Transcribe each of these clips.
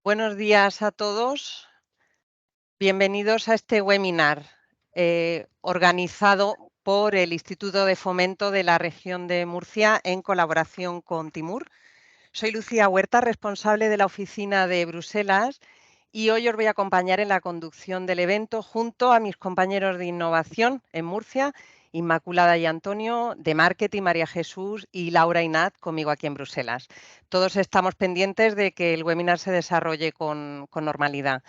Buenos días a todos. Bienvenidos a este webinar organizado por el Instituto de Fomento de la Región de Murcia en colaboración con Timur. Soy Lucía Huerta, responsable de la oficina de Bruselas, y hoy os voy a acompañar en la conducción del evento junto a mis compañeros de innovación en Murcia, Inmaculada y Antonio, de marketing, María Jesús, y Laura y Nat, conmigo aquí en Bruselas. Todos estamos pendientes de que el webinar se desarrolle con normalidad.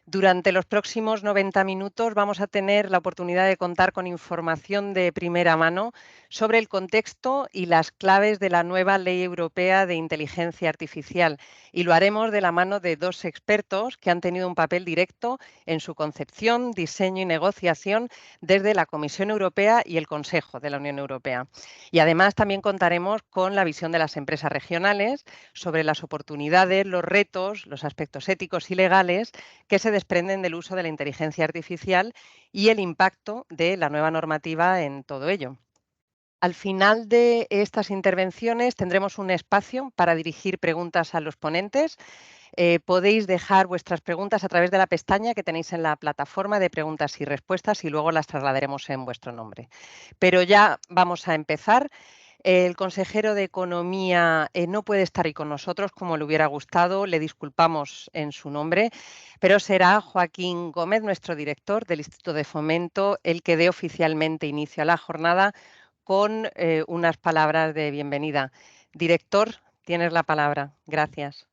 Durante los próximos 90 minutos vamos a tener la oportunidad de contar con información de primera mano sobre el contexto y las claves de la nueva Ley Europea de Inteligencia Artificial, y lo haremos de la mano de dos expertos que han tenido un papel directo en su concepción, diseño y negociación desde la Comisión Europea y el Consejo de la Unión Europea. Y además también contaremos con la visión de las empresas regionales sobre las oportunidades, los retos, los aspectos éticos y legales que se desprenden del uso de la inteligencia artificial y el impacto de la nueva normativa en todo ello. Al final de estas intervenciones tendremos un espacio para dirigir preguntas a los ponentes. Podéis dejar vuestras preguntas a través de la pestaña que tenéis en la plataforma de preguntas y respuestas y luego las trasladaremos en vuestro nombre. Pero ya vamos a empezar. El consejero de Economía no puede estar hoy con nosotros, como le hubiera gustado, le disculpamos en su nombre, pero será Joaquín Gómez, nuestro director del Instituto de Fomento, el que dé oficialmente inicio a la jornada con unas palabras de bienvenida. Director, tienes la palabra. Gracias.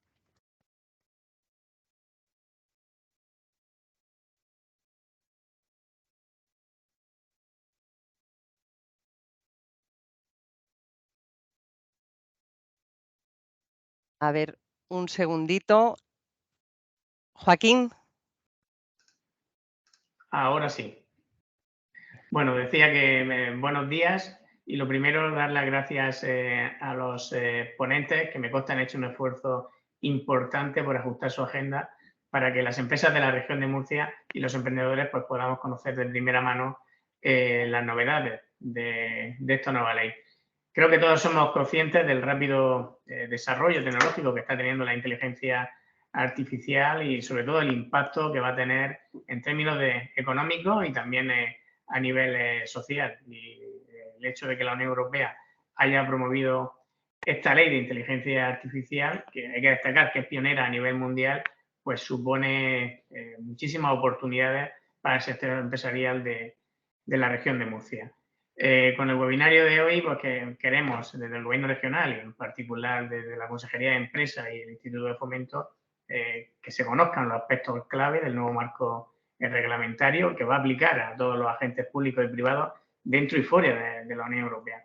A ver, un segundito. Joaquín. Ahora sí. Bueno, decía que buenos días, y lo primero, dar las gracias a los ponentes, que me consta han hecho un esfuerzo importante por ajustar su agenda para que las empresas de la región de Murcia y los emprendedores pues, podamos conocer de primera mano las novedades de esta nueva ley. Creo que todos somos conscientes del rápido desarrollo tecnológico que está teniendo la inteligencia artificial y sobre todo el impacto que va a tener en términos económicos y también a nivel social. Y el hecho de que la Unión Europea haya promovido esta ley de inteligencia artificial, que hay que destacar que es pionera a nivel mundial, pues supone muchísimas oportunidades para el sector empresarial de la región de Murcia. Con el webinario de hoy, pues que queremos desde el Gobierno regional y en particular desde la Consejería de Empresa y el Instituto de Fomento que se conozcan los aspectos clave del nuevo marco reglamentario que va a aplicar a todos los agentes públicos y privados dentro y fuera de la Unión Europea.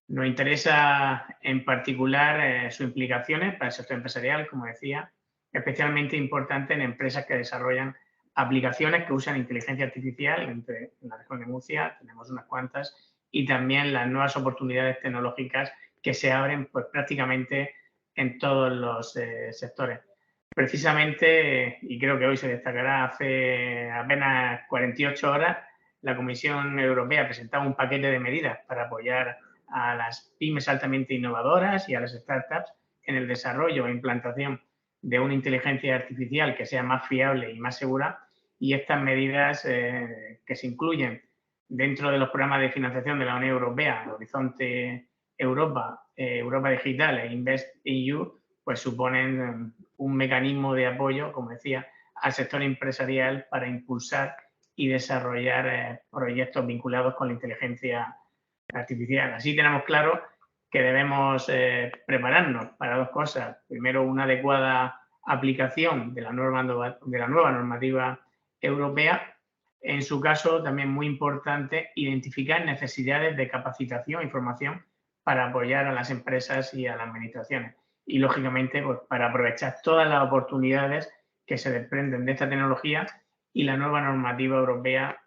Nos interesa en particular sus implicaciones para el sector empresarial, como decía, especialmente importante en empresas que desarrollan aplicaciones que usan inteligencia artificial. En la región de Murcia tenemos unas cuantas, y también las nuevas oportunidades tecnológicas que se abren pues, prácticamente en todos los sectores. Precisamente, y creo que hoy se destacará, hace apenas 48 horas, la Comisión Europea presentaba un paquete de medidas para apoyar a las pymes altamente innovadoras y a las startups en el desarrollo e implantación de una inteligencia artificial que sea más fiable y más segura. Y estas medidas que se incluyen dentro de los programas de financiación de la Unión Europea, Horizonte Europa, Europa Digital e Invest EU, pues suponen un mecanismo de apoyo, como decía, al sector empresarial para impulsar y desarrollar proyectos vinculados con la inteligencia artificial. Así tenemos claro que debemos prepararnos para dos cosas. Primero, una adecuada aplicación de la nueva normativa europea. En su caso, también muy importante, identificar necesidades de capacitación y formación para apoyar a las empresas y a las administraciones. Y, lógicamente, pues, para aprovechar todas las oportunidades que se desprenden de esta tecnología y la nueva normativa europea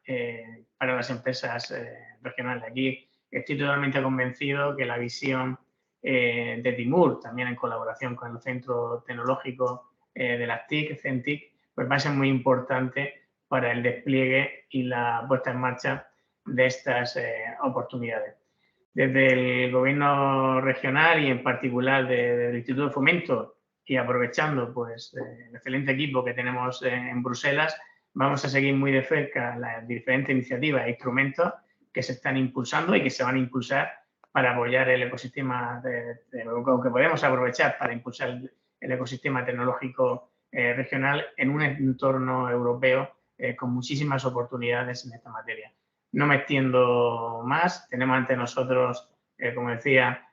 para las empresas regionales. Aquí estoy totalmente convencido que la visión de Timur, también en colaboración con el Centro Tecnológico de las TIC, CENTIC, pues va a ser muy importante para el despliegue y la puesta en marcha de estas oportunidades. Desde el Gobierno regional y en particular del Instituto de Fomento, y aprovechando pues el excelente equipo que tenemos en Bruselas, vamos a seguir muy de cerca las diferentes iniciativas e instrumentos que se están impulsando y que se van a impulsar para apoyar el ecosistema, que podemos aprovechar para impulsar el ecosistema tecnológico regional en un entorno europeo con muchísimas oportunidades en esta materia. No me extiendo más, tenemos ante nosotros, como decía,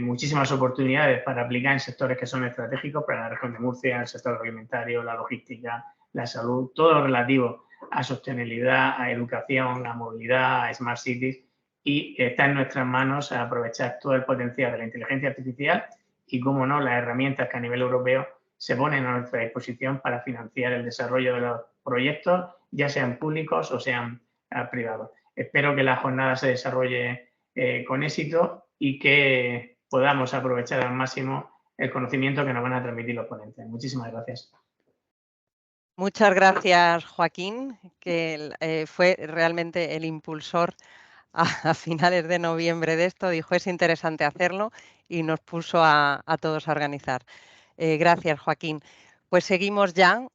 muchísimas oportunidades para aplicar en sectores que son estratégicos para la región de Murcia, el sector alimentario, la logística, la salud, todo lo relativo a sostenibilidad, a educación, a movilidad, a smart cities, y está en nuestras manos aprovechar todo el potencial de la inteligencia artificial y, como no, las herramientas que a nivel europeo se ponen a nuestra disposición para financiar el desarrollo de los proyectos, ya sean públicos o sean privados. Espero que la jornada se desarrolle con éxito y que podamos aprovechar al máximo el conocimiento que nos van a transmitir los ponentes. Muchísimas gracias. Muchas gracias, Joaquín, que fue realmente el impulsor a finales de noviembre de esto. Dijo, es interesante hacerlo y nos puso a todos a organizar. Gracias, Joaquín. Pues seguimos ya.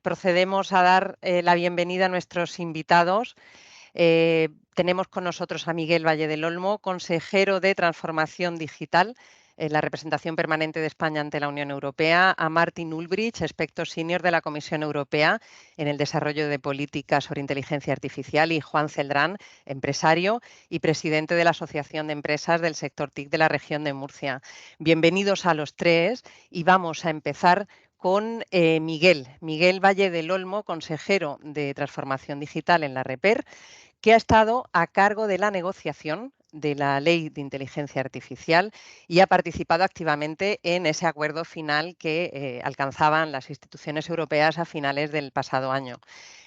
Procedemos a dar la bienvenida a nuestros invitados. Tenemos con nosotros a Miguel Valle del Olmo, consejero de Transformación Digital en la representación permanente de España ante la Unión Europea, a Martin Ulbricht, experto senior de la Comisión Europea en el desarrollo de políticas sobre inteligencia artificial, y Juan Celdrán, empresario y presidente de la Asociación de Empresas del sector TIC de la región de Murcia. Bienvenidos a los tres y vamos a empezar con Miguel Valle del Olmo, consejero de Transformación Digital en la REPER, que ha estado a cargo de la negociación de la Ley de Inteligencia Artificial y ha participado activamente en ese acuerdo final que alcanzaban las instituciones europeas a finales del pasado año.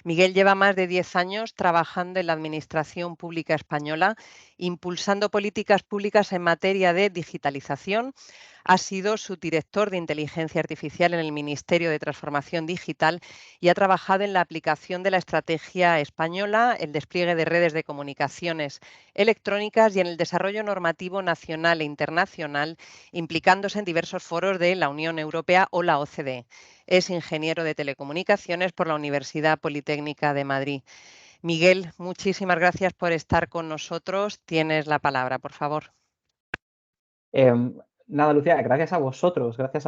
Miguel lleva más de 10 años trabajando en la Administración Pública Española, impulsando políticas públicas en materia de digitalización. Ha sido subdirector de Inteligencia Artificial en el Ministerio de Transformación Digital y ha trabajado en la aplicación de la estrategia española, el despliegue de redes de comunicaciones electrónicas y en el desarrollo normativo nacional e internacional, implicándose en diversos foros de la Unión Europea o la OCDE. Es ingeniero de telecomunicaciones por la Universidad Politécnica de Madrid. Miguel, muchísimas gracias por estar con nosotros. Tienes la palabra, por favor. Nada, Lucía, gracias a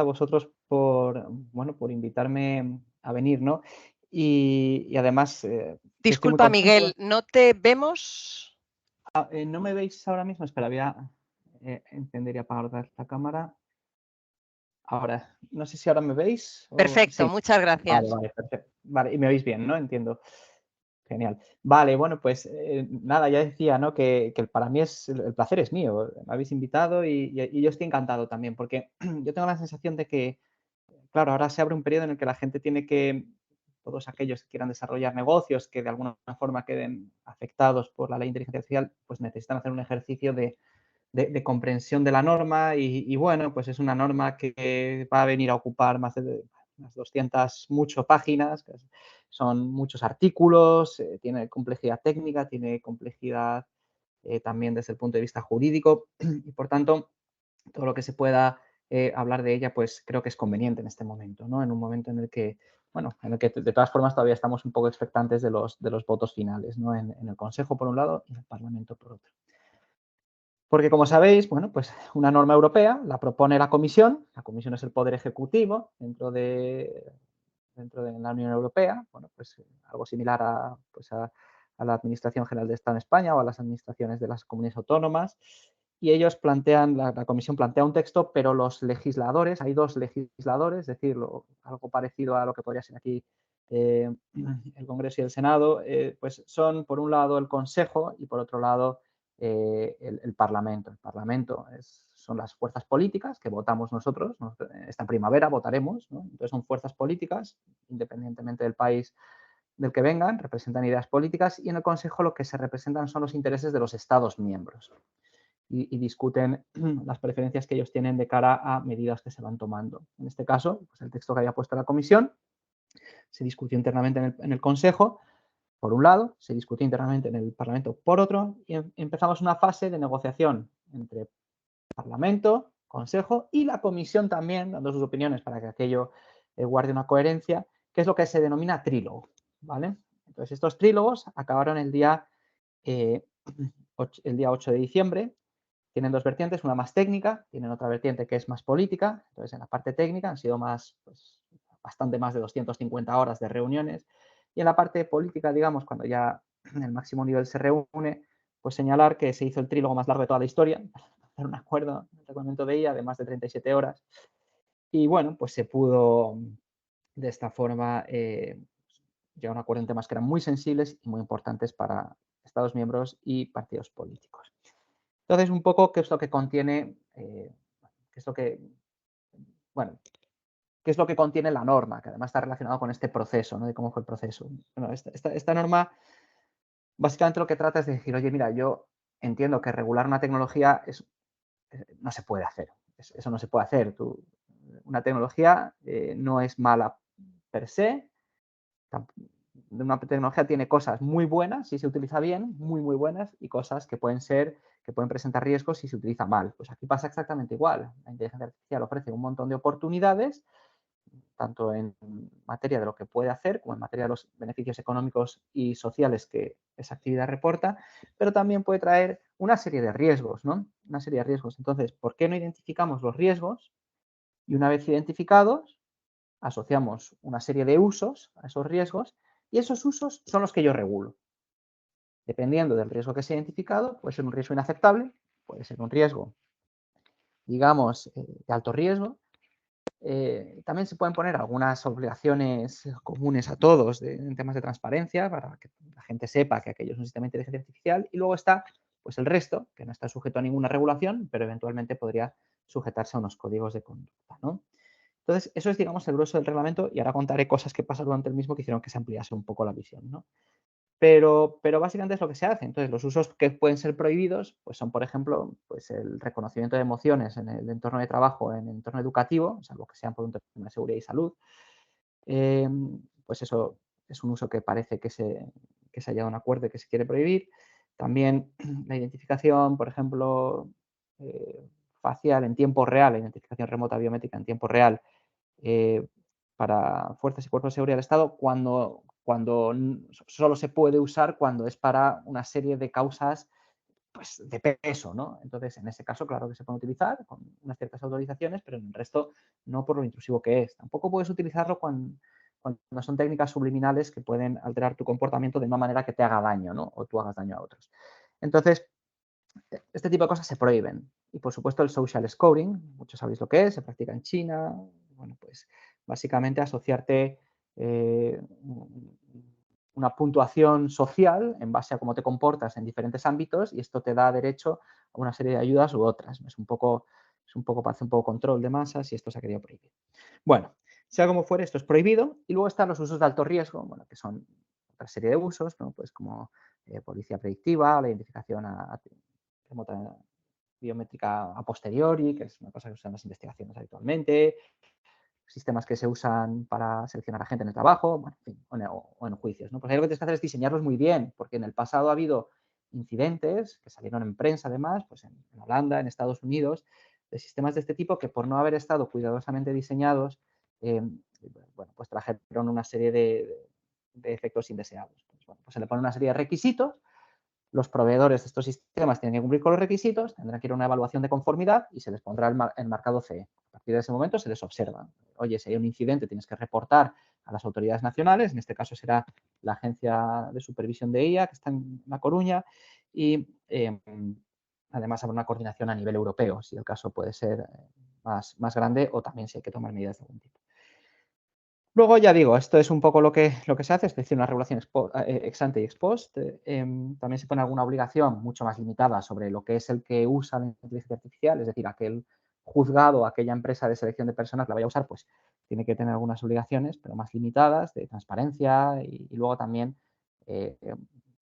vosotros por, bueno, por invitarme a venir, ¿no? Y además... Disculpa, Miguel, ¿no te vemos? ¿No me veis ahora mismo? Espera, voy a encender y apagar la cámara. Ahora, no sé si ahora me veis. Perfecto, sí. Muchas gracias. Vale, perfecto. Vale, y me oís bien, ¿no? Entiendo. Genial. Vale, bueno, pues nada, ya decía, ¿no? Que para mí el placer es mío. Me habéis invitado y yo estoy encantado también, porque yo tengo la sensación de que, claro, ahora se abre un periodo en el que la gente tiene que, todos aquellos que quieran desarrollar negocios que de alguna forma queden afectados por la ley de inteligencia artificial, pues necesitan hacer un ejercicio de comprensión de la norma y bueno, pues es una norma que va a venir a ocupar más de unas 200 páginas, son muchos artículos, tiene complejidad técnica, tiene complejidad también desde el punto de vista jurídico y por tanto todo lo que se pueda hablar de ella pues creo que es conveniente en este momento, ¿no? En un momento en el que, bueno, en el que de todas formas todavía estamos un poco expectantes de los votos finales, ¿no? En el Consejo por un lado y en el Parlamento por otro. Porque, como sabéis, bueno, pues una norma europea la propone la Comisión es el poder ejecutivo dentro de la Unión Europea, bueno, pues algo similar a la Administración General de Estado en España o a las administraciones de las comunidades autónomas, y ellos plantean, la Comisión plantea un texto, pero los legisladores, hay dos legisladores, es decir, algo parecido a lo que podría ser aquí el Congreso y el Senado, pues son por un lado el Consejo y por otro lado el Parlamento. El Parlamento son las fuerzas políticas que votamos nosotros. Esta primavera votaremos, ¿no? Entonces son fuerzas políticas, independientemente del país del que vengan, representan ideas políticas y en el Consejo lo que se representan son los intereses de los Estados miembros y discuten las preferencias que ellos tienen de cara a medidas que se van tomando. En este caso, pues el texto que había puesto la Comisión se discutió internamente en el Consejo, por un lado, se discutió internamente en el Parlamento por otro, y empezamos una fase de negociación entre Parlamento, consejo, y la comisión también, dando sus opiniones para que aquello guarde una coherencia, que es lo que se denomina trílogo, ¿vale? Entonces, estos trílogos acabaron el día 8 de diciembre. Tienen dos vertientes, una más técnica, tienen otra vertiente que es más política. Entonces, en la parte técnica han sido más, pues, bastante más de 250 horas de reuniones. Y en la parte política, digamos, cuando ya el máximo nivel se reúne, pues señalar que se hizo el trílogo más largo de toda la historia, hacer un acuerdo, el reglamento de IA de más de 37 horas. Y bueno, pues se pudo de esta forma llegar a un acuerdo en temas que eran muy sensibles y muy importantes para Estados miembros y partidos políticos. Entonces, un poco qué es lo que contiene, qué es lo que, bueno, qué es lo que contiene la norma, que además está relacionado con este proceso, ¿no? De cómo fue el proceso. Bueno, esta norma básicamente lo que trata es de decir, oye, mira, yo entiendo que regular una tecnología no se puede hacer. Eso no se puede hacer. Una tecnología no es mala per se. Una tecnología tiene cosas muy buenas si se utiliza bien, muy, muy buenas, y cosas que pueden presentar riesgos si se utiliza mal. Pues aquí pasa exactamente igual. La inteligencia artificial ofrece un montón de oportunidades, tanto en materia de lo que puede hacer, como en materia de los beneficios económicos y sociales que esa actividad reporta, pero también puede traer una serie de riesgos, ¿no? Una serie de riesgos. Entonces, ¿por qué no identificamos los riesgos? Y una vez identificados, asociamos una serie de usos a esos riesgos, y esos usos son los que yo regulo. Dependiendo del riesgo que se ha identificado, puede ser un riesgo inaceptable, puede ser un riesgo, digamos, de alto riesgo. También se pueden poner algunas obligaciones comunes a todos en temas de transparencia para que la gente sepa que aquello es un sistema de inteligencia artificial, y luego está pues el resto, que no está sujeto a ninguna regulación, pero eventualmente podría sujetarse a unos códigos de conducta, ¿no? Entonces, eso es, digamos, el grueso del reglamento, y ahora contaré cosas que pasan durante el mismo que hicieron que se ampliase un poco la visión, ¿no? Pero básicamente es lo que se hace. Entonces, los usos que pueden ser prohibidos, pues son, por ejemplo, pues el reconocimiento de emociones en el entorno de trabajo, en el entorno educativo, salvo que sean por un tema de seguridad y salud. Pues eso es un uso que parece que se ha llegado a un acuerdo y que se quiere prohibir. También la identificación, por ejemplo, facial en tiempo real, la identificación remota biométrica en tiempo real, para fuerzas y cuerpos de seguridad del Estado, cuando solo se puede usar cuando es para una serie de causas, pues, de peso, ¿no? Entonces, en ese caso, claro que se puede utilizar con unas ciertas autorizaciones, pero en el resto no, por lo intrusivo que es. Tampoco puedes utilizarlo cuando son técnicas subliminales que pueden alterar tu comportamiento de una manera que te haga daño, ¿no? O tú hagas daño a otros. Entonces, este tipo de cosas se prohíben. Y, por supuesto, el social scoring, muchos sabéis lo que es, se practica en China. Bueno, pues básicamente asociarte una puntuación social en base a cómo te comportas en diferentes ámbitos, y esto te da derecho a una serie de ayudas u otras. Parece un poco control de masas, y esto se ha querido prohibir. Bueno, sea como fuere, esto es prohibido. Y luego están los usos de alto riesgo, bueno, que son otra serie de usos, ¿no? Pues como policía predictiva, la identificación remota biométrica a posteriori, que es una cosa que usan las investigaciones habitualmente, sistemas que se usan para seleccionar a gente en el trabajo, bueno, en fin, o en juicios, ¿no? Pues ahí lo que tienes que hacer es diseñarlos muy bien, porque en el pasado ha habido incidentes que salieron en prensa, además, pues en Holanda, en Estados Unidos, de sistemas de este tipo que, por no haber estado cuidadosamente diseñados, bueno, pues trajeron una serie de efectos indeseados. Pues, bueno, pues se le pone una serie de requisitos. Los proveedores de estos sistemas tienen que cumplir con los requisitos, tendrán que ir a una evaluación de conformidad y se les pondrá el marcado CE. A partir de ese momento se les observa. Oye, si hay un incidente tienes que reportar a las autoridades nacionales, en este caso será la Agencia de Supervisión de IA, que está en La Coruña, y además habrá una coordinación a nivel europeo, si el caso puede ser más grande, o también si hay que tomar medidas de algún tipo. Luego, ya digo, esto es un poco lo que se hace, es decir, una regulación ex ante y ex post. También se pone alguna obligación mucho más limitada sobre lo que es el que usa la inteligencia artificial, es decir, aquel juzgado, aquella empresa de selección de personas que la vaya a usar, pues tiene que tener algunas obligaciones, pero más limitadas, de transparencia, y luego también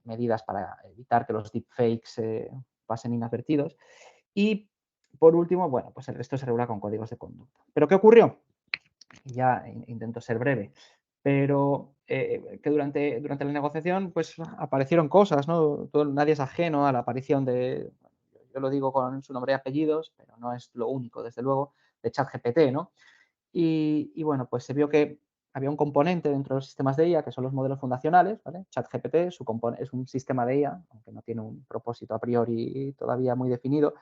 medidas para evitar que los deepfakes pasen inadvertidos. Y, por último, bueno, pues el resto se regula con códigos de conducta. ¿Pero qué ocurrió? Ya intento ser breve, pero que durante la negociación pues aparecieron cosas, ¿no? Nadie es ajeno a la aparición de... yo lo digo con su nombre y apellidos, pero no es lo único, desde luego, de ChatGPT, ¿no? Y bueno, pues se vio que había un componente dentro de los sistemas de IA, que son los modelos fundacionales, ¿vale? ChatGPT es un sistema de IA, aunque no tiene un propósito a priori todavía muy definido,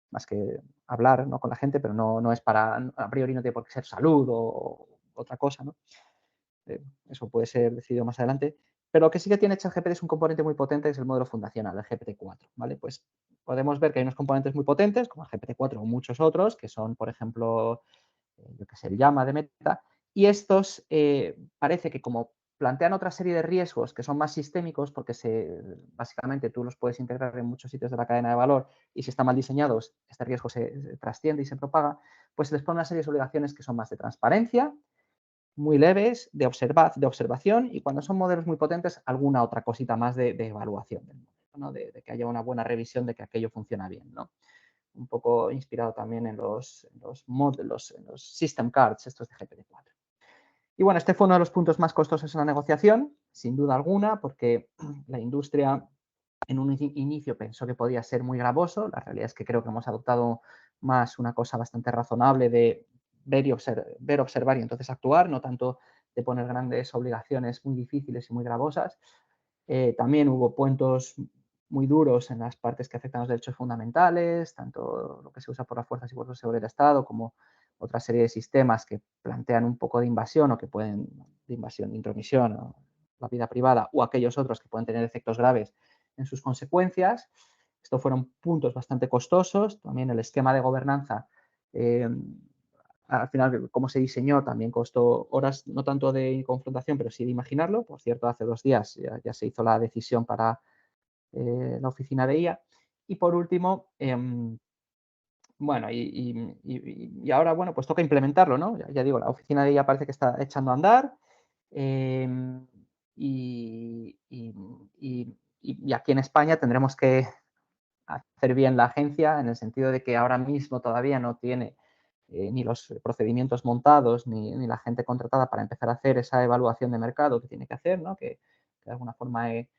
más que hablar, ¿no?, con la gente, pero no es para, a priori no tiene por qué ser salud o otra cosa, ¿no? Eso puede ser decidido más adelante. Pero lo que sí que tiene ChatGPT es un componente muy potente, es el modelo fundacional, el GPT-4, ¿vale? Pues podemos ver que hay unos componentes muy potentes, como el GPT-4 o muchos otros, que son, por ejemplo, yo que sé, el Llama de Meta, y estos parece que como plantean otra serie de riesgos que son más sistémicos, porque básicamente tú los puedes integrar en muchos sitios de la cadena de valor y si están mal diseñados, este riesgo se trasciende y se propaga, pues se les pone una serie de obligaciones que son más de transparencia, muy leves, de observación y cuando son modelos muy potentes, alguna otra cosita más de evaluación del modelo, ¿no? De que haya una buena revisión de que aquello funciona bien, ¿no? Un poco inspirado también en los modelos, en los system cards, estos de GPT-4. Y bueno, este fue uno de los puntos más costosos en la negociación, sin duda alguna, porque la industria en un inicio pensó que podía ser muy gravoso. La realidad es que creo que hemos adoptado más una cosa bastante razonable de ver, observar y entonces actuar, no tanto de poner grandes obligaciones muy difíciles y muy gravosas. También hubo puntos muy duros en las partes que afectan a los derechos fundamentales, tanto lo que se usa por las fuerzas y cuerpos de seguridad del Estado como otra serie de sistemas que plantean un poco de invasión o que pueden, de invasión, de intromisión o la vida privada, o aquellos otros que pueden tener efectos graves en sus consecuencias. Estos fueron puntos bastante costosos. También el esquema de gobernanza, al final, cómo se diseñó, también costó horas, no tanto de confrontación, pero sí de imaginarlo. Por cierto, hace 2 días ya se hizo la decisión para la oficina de IA. Y por último, bueno, y ahora, bueno, pues toca implementarlo, ¿no? Ya digo, la oficina de IA parece que está echando a andar. Y aquí en España tendremos que hacer bien la agencia en el sentido de que ahora mismo todavía no tiene ni los procedimientos montados ni la gente contratada para empezar a hacer esa evaluación de mercado que tiene que hacer, ¿no? Que de alguna forma he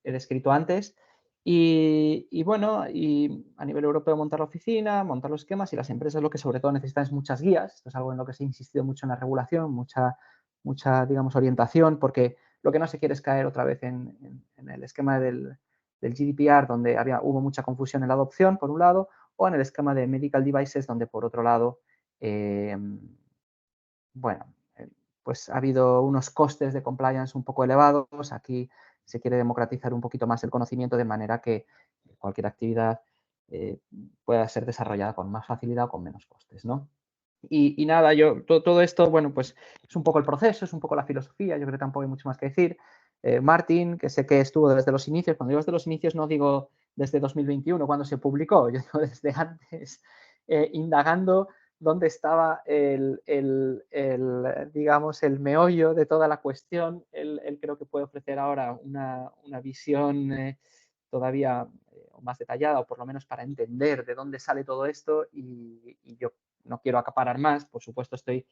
descrito antes. Y bueno, y a nivel europeo montar la oficina, montar los esquemas y las empresas lo que sobre todo necesitan es muchas guías. Esto es algo en lo que se ha insistido mucho en la regulación, mucha digamos, orientación, porque lo que no se quiere es caer otra vez en el esquema del GDPR, donde hubo mucha confusión en la adopción, por un lado, o en el esquema de medical devices, donde por otro lado, bueno, pues ha habido unos costes de compliance un poco elevados. Aquí se quiere democratizar un poquito más el conocimiento de manera que cualquier actividad pueda ser desarrollada con más facilidad o con menos costes, ¿no? Y nada, todo esto, bueno, pues es un poco el proceso, es un poco la filosofía, yo creo que tampoco hay mucho más que decir. Martin, que sé que estuvo desde los inicios, cuando digo desde los inicios no digo desde 2021, cuando se publicó, yo digo desde antes, indagando dónde estaba digamos, el meollo de toda la cuestión. Él creo que puede ofrecer ahora una visión todavía más detallada, o por lo menos para entender de dónde sale todo esto, y yo no quiero acaparar más, por supuesto estoy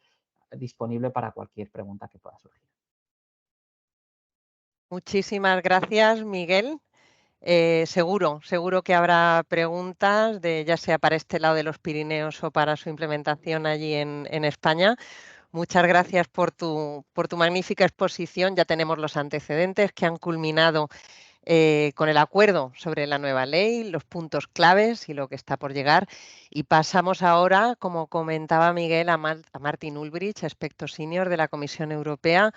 disponible para cualquier pregunta que pueda surgir. Muchísimas gracias, Miguel. Seguro que habrá preguntas, ya sea para este lado de los Pirineos o para su implementación allí en España. Muchas gracias por tu magnífica exposición. Ya tenemos los antecedentes que han culminado con el acuerdo sobre la nueva ley, los puntos claves y lo que está por llegar. Y pasamos ahora, como comentaba Miguel, a Martin Ulbricht, experto senior de la Comisión Europea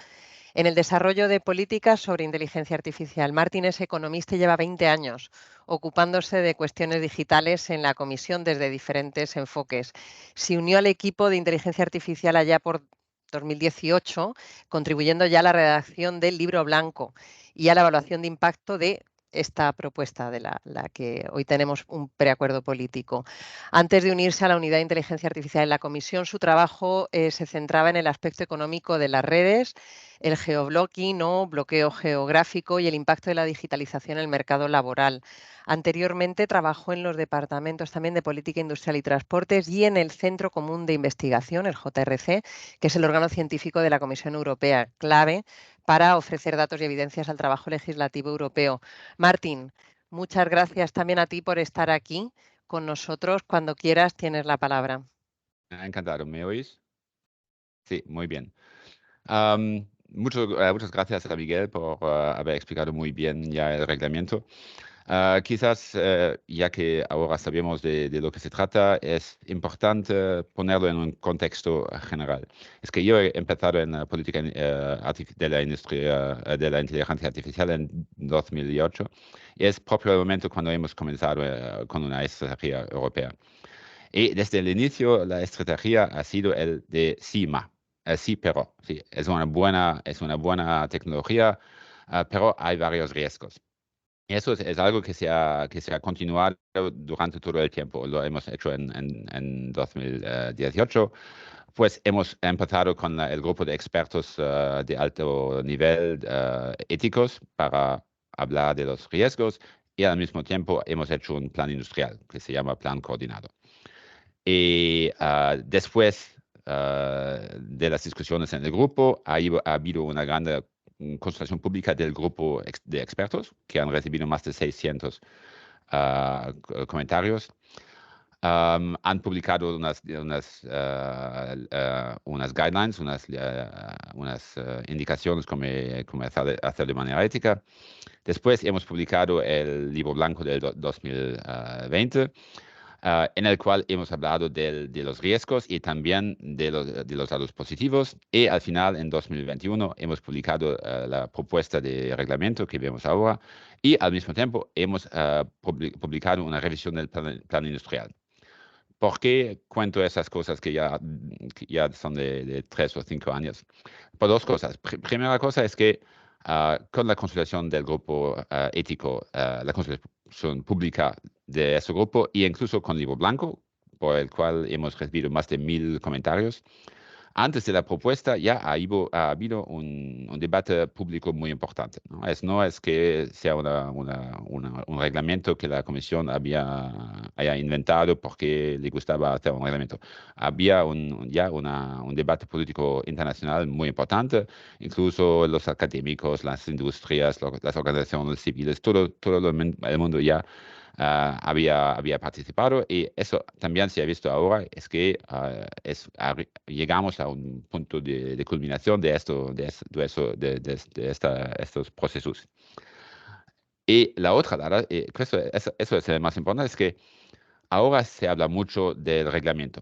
en el desarrollo de políticas sobre inteligencia artificial. Martin es economista y lleva 20 años ocupándose de cuestiones digitales en la Comisión desde diferentes enfoques. Se unió al equipo de inteligencia artificial allá por 2018, contribuyendo ya a la redacción del libro blanco y a la evaluación de impacto de esta propuesta de la que hoy tenemos un preacuerdo político. Antes de unirse a la unidad de inteligencia artificial en la Comisión, su trabajo se centraba en el aspecto económico de las redes, el geoblocking o bloqueo geográfico y el impacto de la digitalización en el mercado laboral. Anteriormente trabajó en los departamentos también de Política Industrial y Transportes y en el Centro Común de Investigación, el JRC, que es el órgano científico de la Comisión Europea, clave para ofrecer datos y evidencias al trabajo legislativo europeo. Martín, Muchas gracias también a ti por estar aquí con nosotros. Cuando quieras, tienes la palabra. Encantado, ¿me oís? Sí, muy bien. Muchas gracias a Miguel por haber explicado muy bien ya el reglamento. Quizás, ya que ahora sabemos de lo que se trata, es importante ponerlo en un contexto general. Es que yo he empezado en la política de la industria de la inteligencia artificial en 2008 y es propio el momento cuando hemos comenzado con una estrategia europea. Y desde el inicio la estrategia ha sido el de sí, sí, pero sí, es una buena tecnología, pero hay varios riesgos. Y eso es algo que se ha continuado durante todo el tiempo. Lo hemos hecho en 2018. Pues hemos empezado con el grupo de expertos de alto nivel éticos para hablar de los riesgos y al mismo tiempo hemos hecho un plan industrial que se llama Plan Coordinado. Y después de las discusiones en el grupo ha habido una gran consultación pública del grupo de expertos que han recibido más de 600 comentarios. Han publicado unas guidelines, unas indicaciones cómo hacer de manera ética. Después hemos publicado el libro blanco del 2020. En el cual hemos hablado de los riesgos y también de los lados positivos. Y al final, en 2021, hemos publicado la propuesta de reglamento que vemos ahora y al mismo tiempo hemos publicado una revisión del plan industrial. ¿Por qué cuento esas cosas que ya son de 3 o 5 años? Por dos cosas. Primera cosa es que con la consultación del grupo ético, la consultación pública de ese grupo e incluso con el libro blanco, por el cual hemos recibido más de 1000 comentarios, antes de la propuesta ya ha habido un debate público muy importante. No es que sea un reglamento que la Comisión haya inventado porque le gustaba hacer un reglamento. Había ya un debate político internacional muy importante, incluso los académicos, las industrias, las organizaciones civiles, todo el mundo ya había participado y eso también se ha visto ahora, es que llegamos a un punto de culminación de estos procesos. Y la otra, eso es el más importante, es que ahora se habla mucho del reglamento.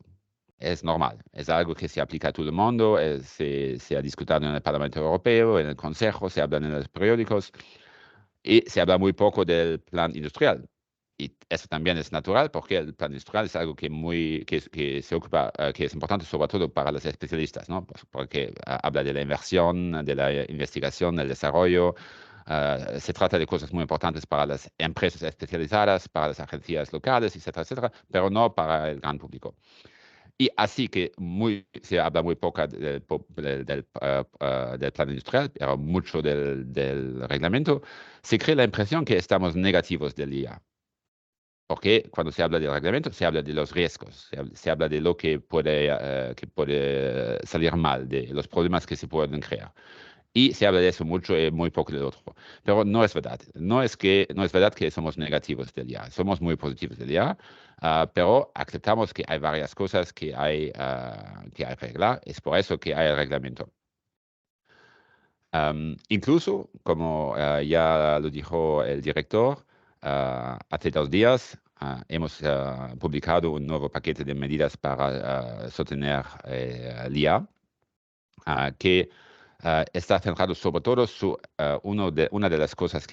Es normal, es algo que se aplica a todo el mundo, se ha discutido en el Parlamento Europeo, en el Consejo, se habla en los periódicos y se habla muy poco del plan industrial. Y eso también es natural porque el plan industrial es algo que se ocupa, que es importante sobre todo para los especialistas, ¿no? Porque habla de la inversión, de la investigación, del desarrollo. Se trata de cosas muy importantes para las empresas especializadas, para las agencias locales, etcétera, etcétera, pero no para el gran público. Y así que se habla muy poco del plan industrial, pero mucho del reglamento. Se crea la impresión que estamos negativos del IA. Porque cuando se habla del reglamento, se habla de los riesgos, se habla de lo que puede salir mal, de los problemas que se pueden crear. Y se habla de eso mucho y muy poco del otro. Pero no es verdad. No es verdad que somos negativos del IA. Somos muy positivos del IA, pero aceptamos que hay varias cosas que hay que arreglar. Es por eso que hay el reglamento. Incluso, como ya lo dijo el director, hace 2 días hemos publicado un nuevo paquete de medidas para sostener el IA, que está centrado sobre todo una de las cosas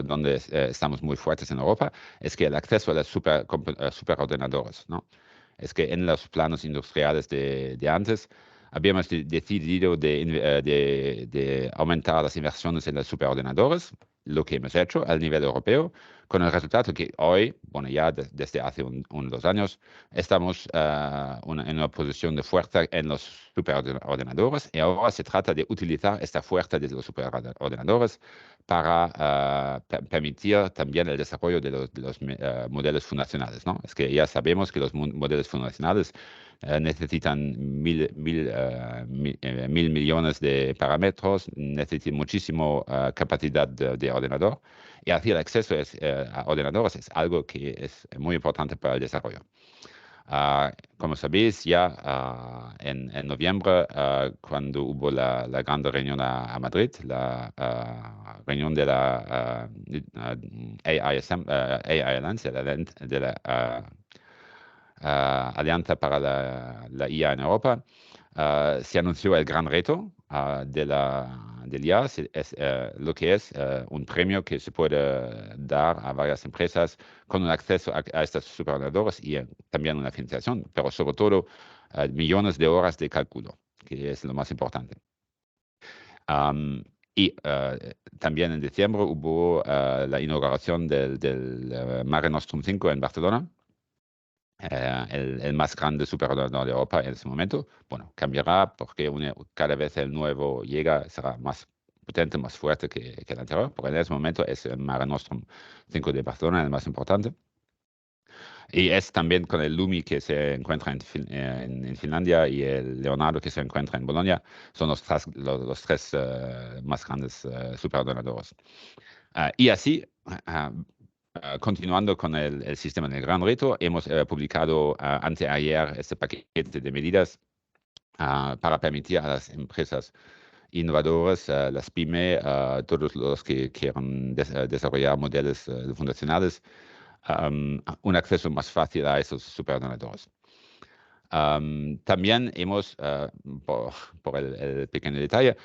donde estamos muy fuertes en Europa, es que el acceso a los superordenadores, ¿no? Es que en los planos industriales de antes habíamos decidido de aumentar las inversiones en los superordenadores, lo que hemos hecho a nivel europeo, con el resultado que hoy, bueno, ya desde hace 1 o 2 años, estamos en una posición de fuerza en los superordenadores y ahora se trata de utilizar esta fuerza de los superordenadores para permitir también el desarrollo de los modelos fundacionales, ¿no? Es que ya sabemos que los modelos fundacionales necesitan mil millones de parámetros, necesitan muchísimo capacidad de ordenador y así el acceso es ordenadores es algo que es muy importante para el desarrollo. Como sabéis, ya en noviembre, cuando hubo la gran reunión a Madrid, la reunión de la AI Alliance, de la Alianza para la IA en Europa, se anunció el gran reto del IA, lo que es un premio que se puede dar a varias empresas con un acceso a estos superordenadores y también una financiación, pero sobre todo millones de horas de cálculo, que es lo más importante. Y también en diciembre hubo la inauguración del Mare Nostrum 5 en Barcelona, el más grande superordenador de Europa en ese momento. Bueno, cambiará porque cada vez el nuevo será más potente, más fuerte que el anterior, porque en ese momento es el Mare Nostrum 5 de Barcelona el más importante. Y es también con el Lumi que se encuentra en Finlandia y el Leonardo que se encuentra en Bolonia, son los tres más grandes superordenadores. Y así, continuando con el sistema del gran reto, hemos publicado anteayer este paquete de medidas para permitir a las empresas innovadoras, las PYME, todos los que quieran desarrollar modelos fundacionales, un acceso más fácil a esos superordenadores. También hemos, por el pequeño detalle,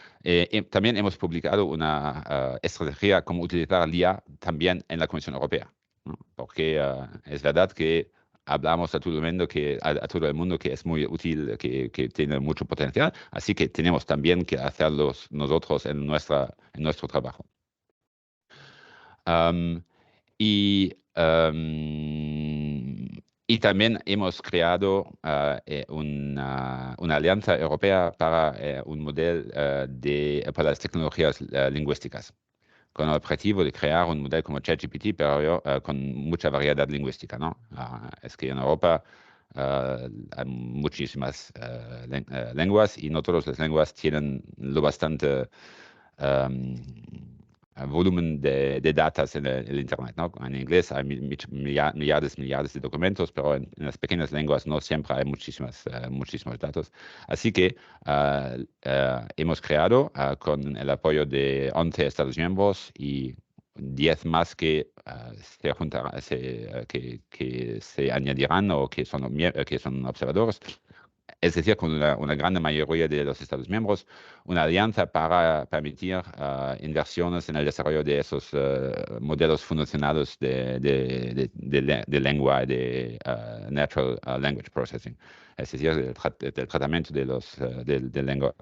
también hemos publicado una estrategia cómo utilizar el IA también en la Comisión Europea, ¿no? Porque es verdad que hablamos a todo el mundo que es muy útil, que tiene mucho potencial, así que tenemos también que hacerlo nosotros en nuestro trabajo. Y también hemos creado una alianza europea para un modelo para las tecnologías lingüísticas, con el objetivo de crear un modelo como ChatGPT, pero con mucha variedad lingüística, ¿no? Es que en Europa hay muchísimas lenguas y no todas las lenguas tienen lo bastante volumen de datos en el Internet, ¿no? En inglés hay millardes de documentos, pero en las pequeñas lenguas no siempre hay muchísimos datos. Así que hemos creado, con el apoyo de 11 Estados miembros y 10 más que se añadirán o que son observadores, es decir, con una gran mayoría de los Estados miembros, una alianza para permitir inversiones en el desarrollo de esos modelos fundacionales de lengua, de Natural Language Processing, es decir, del tratamiento del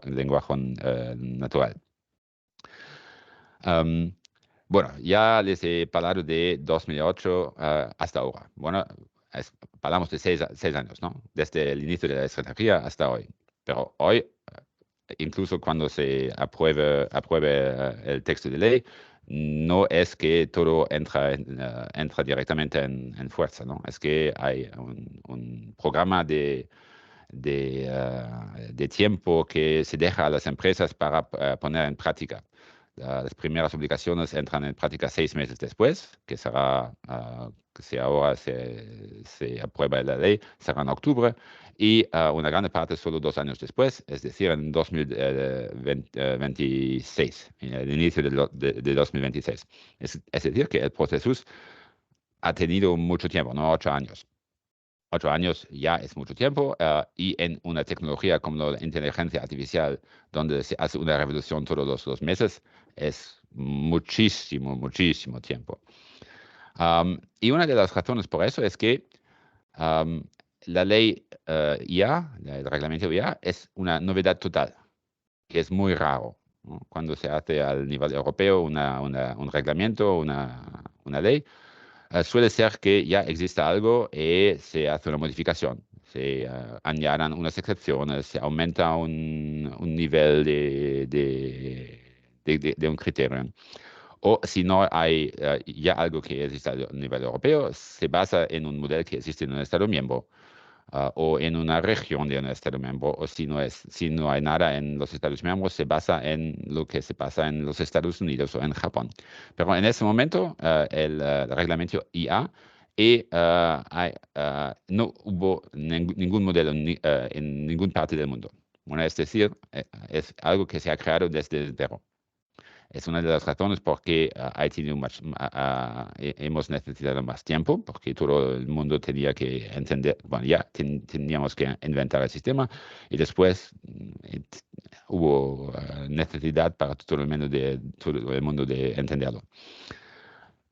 lenguaje natural. Bueno, ya les he hablado de 2008 hasta ahora. Bueno, hablamos de 6 años, ¿no? Desde el inicio de la estrategia hasta hoy. Pero hoy, incluso cuando se apruebe el texto de ley, no es que todo entra directamente en fuerza, ¿no? Es que hay un programa de tiempo que se deja a las empresas para poner en práctica. Las primeras obligaciones entran en práctica 6 meses después, que será, si ahora se aprueba la ley, será en octubre, y una gran parte solo 2 años después, es decir, en 2026, en el inicio de 2026. Es decir, que el proceso ha tenido mucho tiempo, no 8 años. 8 años ya es mucho tiempo, y en una tecnología como la inteligencia artificial, donde se hace una revolución todos los 2 meses, es muchísimo tiempo. Y una de las razones por eso es que la ley IA, el reglamento IA, es una novedad total, que es muy raro, ¿no? Cuando se hace al nivel europeo un reglamento, una ley, suele ser que ya exista algo y se hace una modificación. Se añadan unas excepciones, se aumenta un nivel de un criterio. O si no hay ya algo que existe a nivel europeo, se basa en un modelo que existe en un Estado miembro. o en una región de un Estado miembro, o si no hay nada en los Estados miembros, se basa en lo que se pasa en los Estados Unidos o en Japón. Pero en ese momento, el reglamento IA no hubo ningún modelo en ninguna parte del mundo. Bueno, es decir, es algo que se ha creado desde cero. Es una de las razones por qué hemos necesitado más tiempo, porque todo el mundo tenía que entender, bueno, ya teníamos que inventar el sistema y después hubo necesidad para todo el mundo de entenderlo.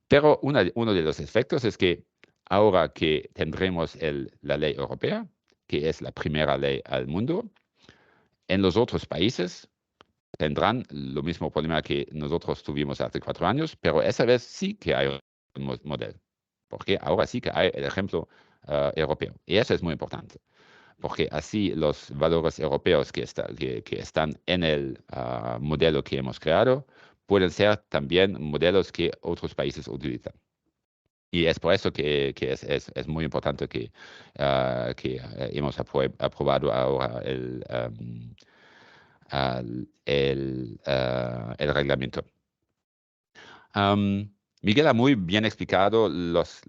Pero uno de los efectos es que ahora que tendremos la ley europea, que es la primera ley al mundo, en los otros países tendrán lo mismo problema que nosotros tuvimos hace 4 años, pero esa vez sí que hay un modelo, porque ahora sí que hay el ejemplo europeo. Y eso es muy importante, porque así los valores europeos que están en el modelo que hemos creado pueden ser también modelos que otros países utilizan. Y es por eso que es muy importante que hemos aprobado ahora el reglamento. Miguel ha muy bien explicado las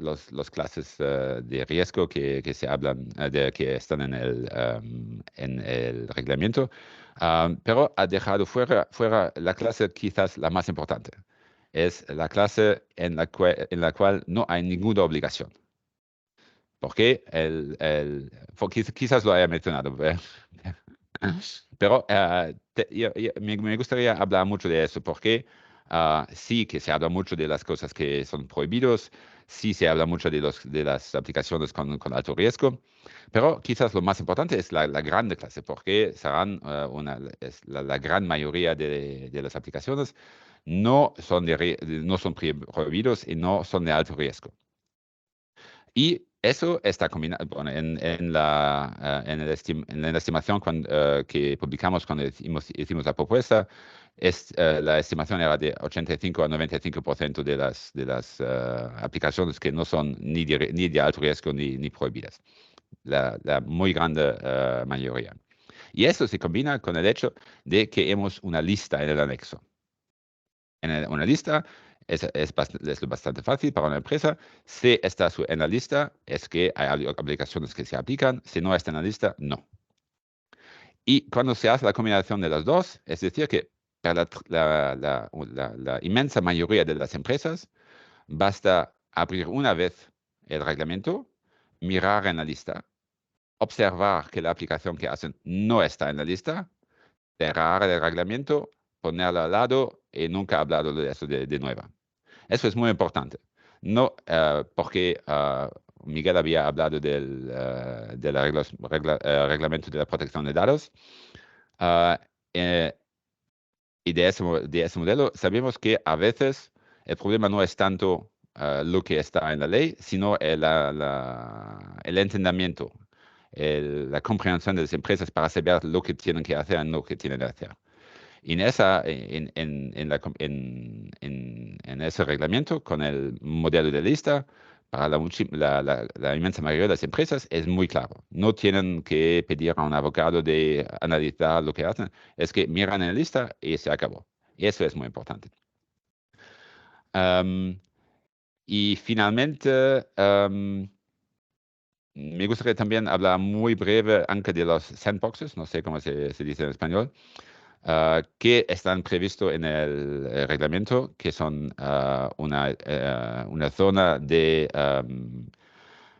clases de riesgo que se hablan, que están en el reglamento, pero ha dejado fuera la clase quizás la más importante. Es la clase en la cual no hay ninguna obligación. Porque quizás lo haya mencionado, pero me gustaría hablar mucho de eso, porque sí que se habla mucho de las cosas que son prohibidos, sí se habla mucho de las aplicaciones con alto riesgo, pero quizás lo más importante es la grande clase, porque serán la gran mayoría de las aplicaciones no son prohibidos y no son de alto riesgo. Y eso está combinado en la estimación que publicamos cuando hicimos la propuesta. La estimación era de 85 a 95% de las aplicaciones que no son ni de alto riesgo ni prohibidas. La muy grande mayoría. Y eso se combina con el hecho de que hemos una lista en el anexo. Una lista es bastante fácil para una empresa. Si está en la lista, es que hay aplicaciones que se aplican. Si no está en la lista, no. Y cuando se hace la combinación de las dos, es decir, que para la inmensa mayoría de las empresas, basta abrir una vez el reglamento, mirar en la lista, observar que la aplicación que hacen no está en la lista, cerrar el reglamento, ponerla al lado y nunca hablar de eso de nuevo. Eso es muy importante. No porque Miguel había hablado del reglamento de la protección de datos y de ese modelo. Sabemos que a veces el problema no es tanto lo que está en la ley, sino el entendimiento, la comprensión de las empresas para saber lo que tienen que hacer y lo que tienen que hacer. En ese reglamento, con el modelo de lista, para la inmensa mayoría de las empresas es muy claro. No tienen que pedir a un abogado de analizar lo que hacen. Es que miran en la lista y se acabó. Y eso es muy importante. Y finalmente, me gustaría también hablar muy breve aunque de los sandboxes, no sé cómo se dice en español. Que están previstos en el reglamento, que son una zona de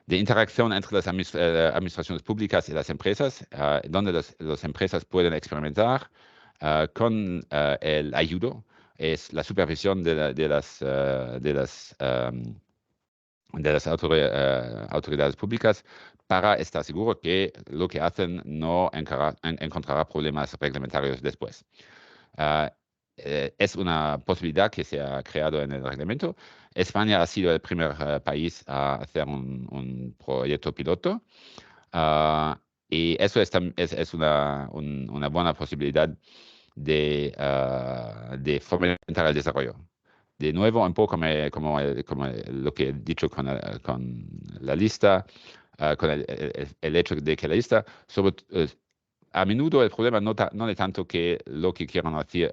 interacción entre las administraciones públicas y las empresas, donde las empresas pueden experimentar con el ayudo, es la supervisión de las autoridades públicas para estar seguro que lo que hacen no encontrará problemas reglamentarios después. Es una posibilidad que se ha creado en el reglamento. España ha sido el primer país a hacer un proyecto piloto y eso es una buena posibilidad de fomentar el desarrollo. De nuevo, un poco como lo que he dicho con la lista, con el hecho de que la lista, a menudo el problema no es tanto que lo que quieran hacer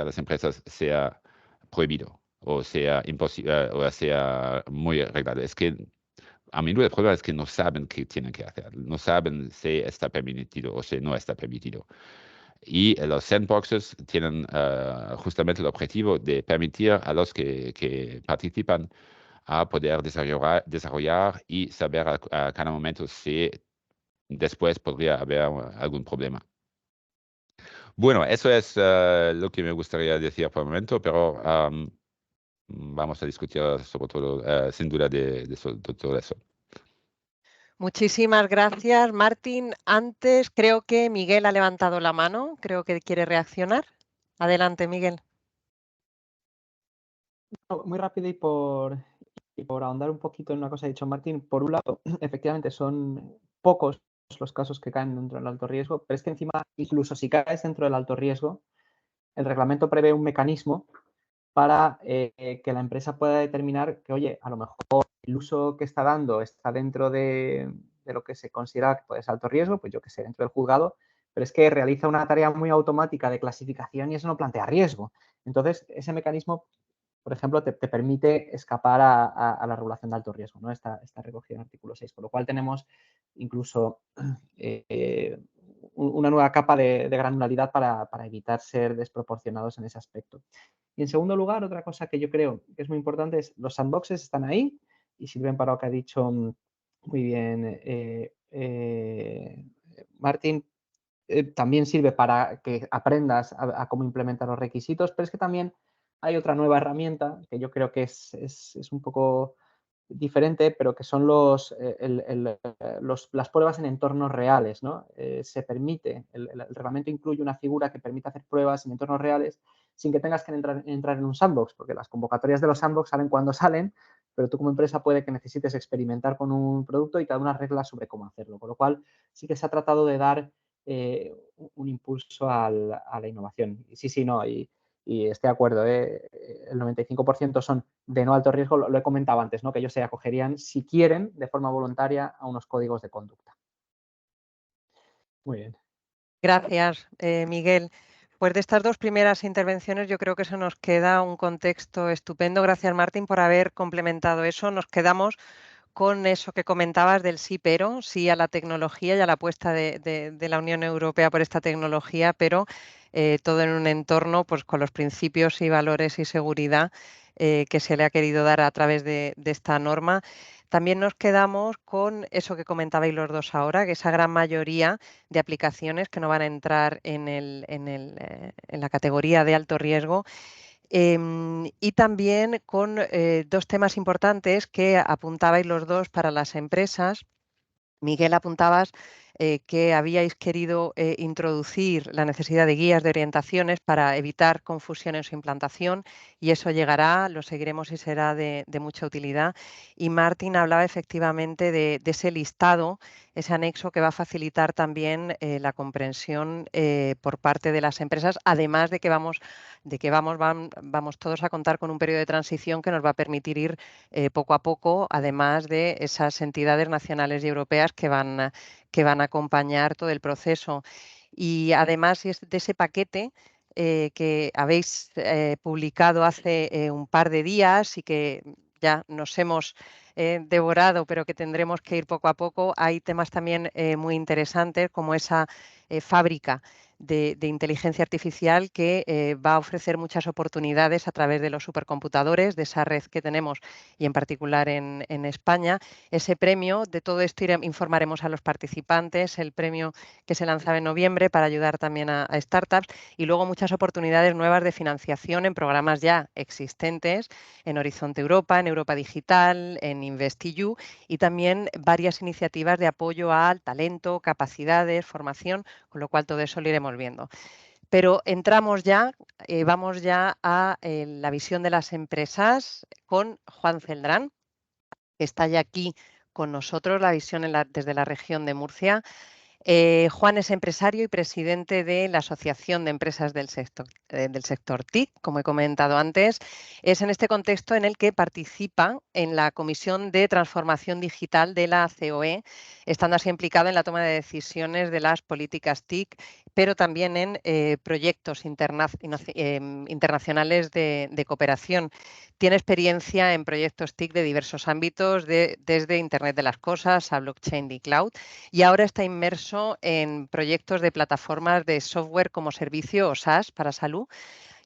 las empresas sea prohibido o sea imposible o sea muy reglado. Es que a menudo el problema es que no saben qué tienen que hacer, no saben si está permitido o si no está permitido. Y los sandboxes tienen justamente el objetivo de permitir a los que participan a poder desarrollar y saber a cada momento si después podría haber algún problema. Bueno, eso es lo que me gustaría decir por el momento, pero vamos a discutir sobre todo, sin duda, de todo eso. Muchísimas gracias, Martín. Antes creo que Miguel ha levantado la mano, creo que quiere reaccionar. Adelante, Miguel. Muy rápido y por ahondar un poquito en una cosa que ha dicho Martín, por un lado, efectivamente son pocos los casos que caen dentro del alto riesgo, pero es que encima, incluso si caes dentro del alto riesgo, el reglamento prevé un mecanismo para que la empresa pueda determinar que, oye, a lo mejor el uso que está dando está dentro de lo que se considera que puede ser alto riesgo, pues yo que sé, dentro del juzgado, pero es que realiza una tarea muy automática de clasificación y eso no plantea riesgo. Entonces, ese mecanismo, por ejemplo, te permite escapar a la regulación de alto riesgo, ¿no? Está recogido en el artículo 6, con lo cual tenemos incluso una nueva capa de granularidad para evitar ser desproporcionados en ese aspecto. Y en segundo lugar, otra cosa que yo creo que es muy importante es los sandboxes están ahí y sirven para lo que ha dicho muy bien Martín. También sirve para que aprendas a cómo implementar los requisitos, pero es que también hay otra nueva herramienta que yo creo que es un poco diferente, pero que son las pruebas en entornos reales, ¿no? Se permite, el reglamento incluye una figura que permite hacer pruebas en entornos reales sin que tengas que entrar en un sandbox, porque las convocatorias de los sandbox salen cuando salen, pero tú como empresa puede que necesites experimentar con un producto y te da unas reglas sobre cómo hacerlo, con lo cual sí que se ha tratado de dar un impulso a la innovación. Y sí, no, y estoy de acuerdo, el 95% son de no alto riesgo, lo he comentado antes, ¿no? Que ellos se acogerían, si quieren, de forma voluntaria a unos códigos de conducta. Muy bien. Gracias, Miguel. Pues de estas dos primeras intervenciones yo creo que se nos queda un contexto estupendo. Gracias, Martín, por haber complementado eso. Nos quedamos con eso que comentabas del sí, pero, sí a la tecnología y a la apuesta de la Unión Europea por esta tecnología, pero todo en un entorno pues, con los principios y valores y seguridad que se le ha querido dar a través de esta norma. También nos quedamos con eso que comentabais los dos ahora, que esa gran mayoría de aplicaciones que no van a entrar en la categoría de alto riesgo. Y también con dos temas importantes que apuntabais los dos para las empresas. Miguel, apuntabas que habíais querido introducir la necesidad de guías de orientaciones para evitar confusión en su implantación y eso llegará, lo seguiremos y será de mucha utilidad. Y Martín hablaba efectivamente de ese listado, ese anexo que va a facilitar también la comprensión por parte de las empresas, además de que vamos todos a contar con un periodo de transición que nos va a permitir ir poco a poco, además de esas entidades nacionales y europeas que van a acompañar todo el proceso. Y además de ese paquete que habéis publicado hace un par de días y que ya nos hemos devorado, pero que tendremos que ir poco a poco, hay temas también muy interesantes como esa fábrica de inteligencia artificial que va a ofrecer muchas oportunidades a través de los supercomputadores, de esa red que tenemos y en particular en España. Ese premio, de todo esto informaremos a los participantes, el premio que se lanzaba en noviembre para ayudar también a startups y luego muchas oportunidades nuevas de financiación en programas ya existentes, en Horizonte Europa, en Europa Digital, en InvestEU y también varias iniciativas de apoyo al talento, capacidades, formación, con lo cual todo eso lo iremos viendo. Pero entramos ya, vamos ya a la visión de las empresas con Juan Celdrán, que está ya aquí con nosotros, la visión desde la región de Murcia. Juan es empresario y presidente de la Asociación de Empresas del sector TIC, como he comentado antes. Es en este contexto en el que participa en la Comisión de Transformación Digital de la COE, estando así implicado en la toma de decisiones de las políticas TIC, pero también en proyectos internacionales de cooperación. Tiene experiencia en proyectos TIC de diversos ámbitos, desde Internet de las Cosas a blockchain y cloud, y ahora está inmerso en proyectos de plataformas de software como servicio o SaaS para salud,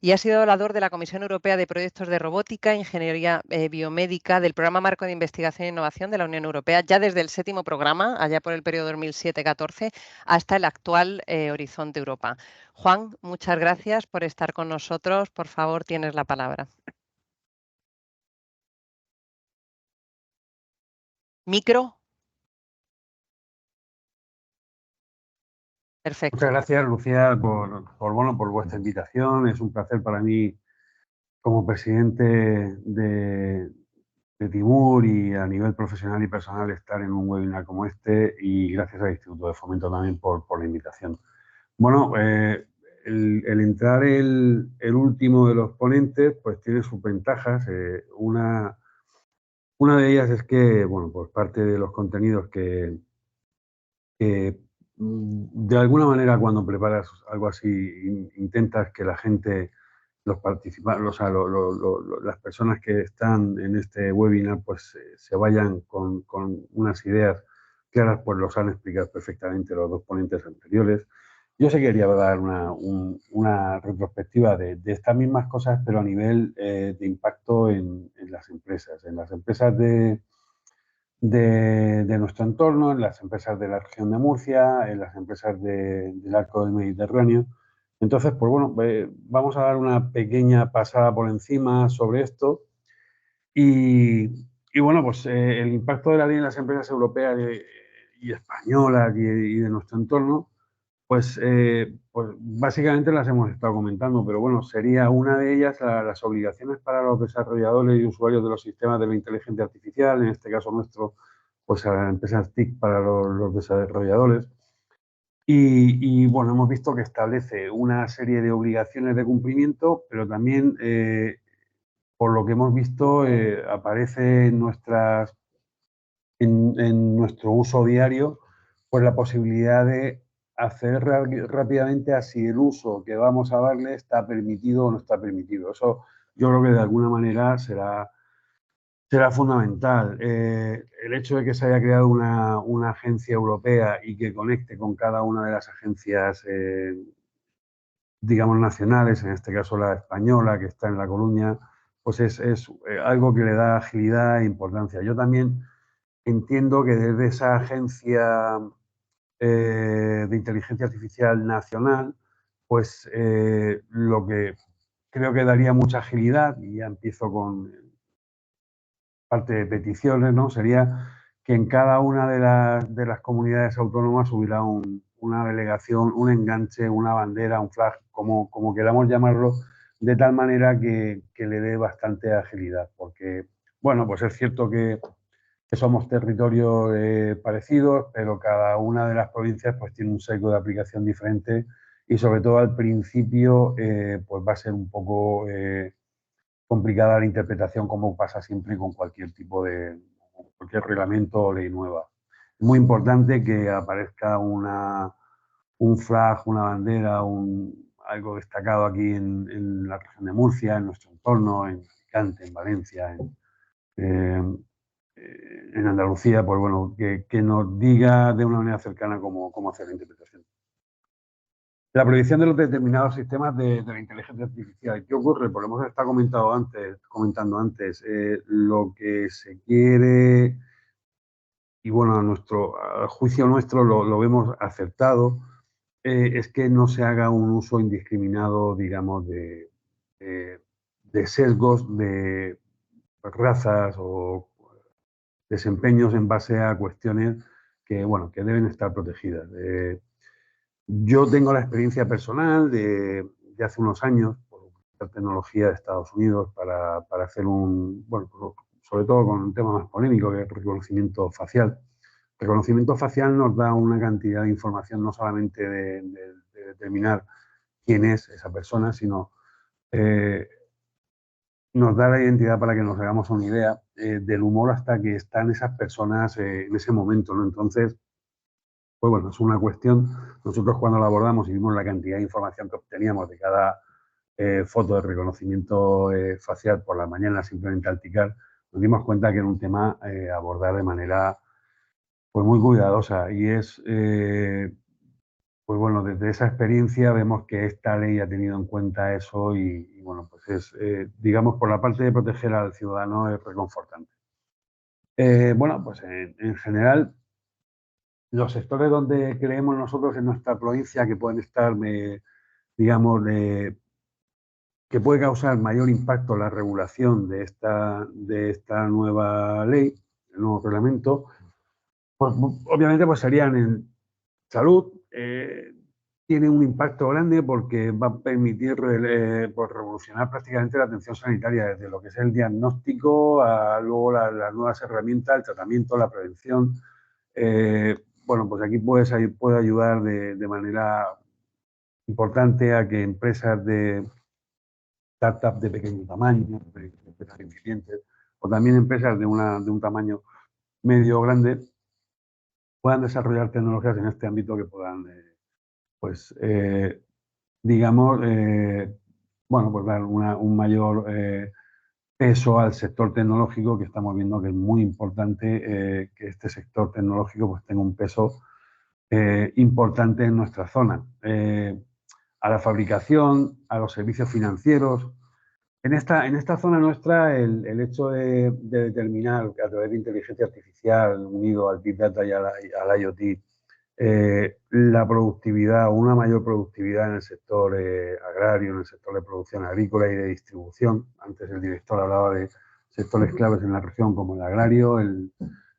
y ha sido evaluador de la Comisión Europea de Proyectos de Robótica e Ingeniería Biomédica del Programa Marco de Investigación e Innovación de la Unión Europea, ya desde el 7º programa, allá por el periodo 2007-14, hasta el actual Horizonte Europa. Juan, muchas gracias por estar con nosotros. Por favor, tienes la palabra. Micro. Perfecto. Muchas gracias, Lucía, por vuestra invitación. Es un placer para mí, como presidente de Timur y a nivel profesional y personal, estar en un webinar como este, y gracias al Instituto de Fomento también por la invitación. Bueno, el entrar el último de los ponentes pues tiene sus ventajas. Una de ellas es que, bueno, pues parte de los contenidos que de alguna manera, cuando preparas algo así, intentas que la gente, los participantes, o sea, las personas que están en este webinar, pues se vayan con unas ideas claras, pues los han explicado perfectamente los dos ponentes anteriores. Yo sí quería dar una retrospectiva de estas mismas cosas, pero a nivel de impacto en las empresas. En las empresas de nuestro entorno, en las empresas de la región de Murcia, en las empresas del arco del Mediterráneo. Entonces, pues bueno, vamos a dar una pequeña pasada por encima sobre esto. Y bueno, pues el impacto de la ley en las empresas europeas y españolas y de nuestro entorno, pues básicamente las hemos estado comentando, pero bueno, sería una de ellas las obligaciones para los desarrolladores y usuarios de los sistemas de la inteligencia artificial, en este caso nuestro, pues a las empresas TIC para los desarrolladores. Y bueno, hemos visto que establece una serie de obligaciones de cumplimiento, pero también, por lo que hemos visto, aparece en nuestro uso diario, pues la posibilidad de hacer rápidamente así el uso que vamos a darle está permitido o no está permitido. Eso yo creo que de alguna manera será fundamental. El hecho de que se haya creado una agencia europea y que conecte con cada una de las agencias, digamos, nacionales, en este caso la española, que está en La Coruña, pues es algo que le da agilidad e importancia. Yo también entiendo que desde esa agencia de inteligencia artificial nacional, pues lo que creo que daría mucha agilidad, y ya empiezo con parte de peticiones, ¿no? Sería que en cada una de las comunidades autónomas hubiera una delegación, un enganche, una bandera, un flag, como queramos llamarlo, de tal manera que le dé bastante agilidad. Porque, bueno, pues es cierto que somos territorios parecidos, pero cada una de las provincias pues tiene un sesgo de aplicación diferente, y sobre todo al principio pues va a ser un poco complicada la interpretación, como pasa siempre con cualquier tipo cualquier reglamento o ley nueva. Es muy importante que aparezca un flag, una bandera, algo destacado aquí en la región de Murcia, en nuestro entorno, en Alicante, en Valencia, en Andalucía, pues bueno, que nos diga de una manera cercana cómo hacer la interpretación. La prohibición de los determinados sistemas de la inteligencia artificial. ¿Qué ocurre? Pues hemos estado comentando antes, lo que se quiere, y bueno, a juicio nuestro lo vemos acertado, es que no se haga un uso indiscriminado, digamos, de sesgos de razas o desempeños en base a cuestiones que, bueno, que deben estar protegidas. Yo tengo la experiencia personal de hace unos años, por la tecnología de Estados Unidos, para hacer bueno, sobre todo con un tema más polémico, que es el reconocimiento facial, reconocimiento facial nos da una cantidad de información, no solamente de determinar quién es esa persona, sino nos da la identidad para que nos hagamos una idea del humor hasta que están esas personas en ese momento, ¿no? Entonces, pues bueno, es una cuestión. Nosotros cuando la abordamos y vimos la cantidad de información que obteníamos de cada foto de reconocimiento facial por la mañana, simplemente al ticar, nos dimos cuenta que era un tema a abordar de manera pues muy cuidadosa. Y es, pues bueno, desde esa experiencia vemos que esta ley ha tenido en cuenta eso y bueno, pues es, digamos, por la parte de proteger al ciudadano es reconfortante. Bueno, pues en general, los sectores donde creemos nosotros en nuestra provincia que pueden estar, digamos, que puede causar mayor impacto la regulación de esta nueva ley, el nuevo reglamento, pues obviamente pues serían en salud. Tiene un impacto grande porque va a permitir pues revolucionar prácticamente la atención sanitaria, desde lo que es el diagnóstico a luego las nuevas herramientas, el tratamiento, la prevención. Bueno, pues aquí puede ayudar de manera importante a que empresas de startups de pequeño tamaño, de empresas incipientes, o también empresas de un tamaño medio o grande, puedan desarrollar tecnologías en este ámbito que puedan, pues, digamos, bueno, pues dar un mayor peso al sector tecnológico, que estamos viendo que es muy importante que este sector tecnológico pues tenga un peso importante en nuestra zona. A la fabricación, a los servicios financieros. En esta zona nuestra, el hecho de determinar a través de inteligencia artificial unido al Big Data y al IoT, la productividad, una mayor productividad en el sector agrario, en el sector de producción agrícola y de distribución. Antes el director hablaba de sectores claves en la región como el agrario,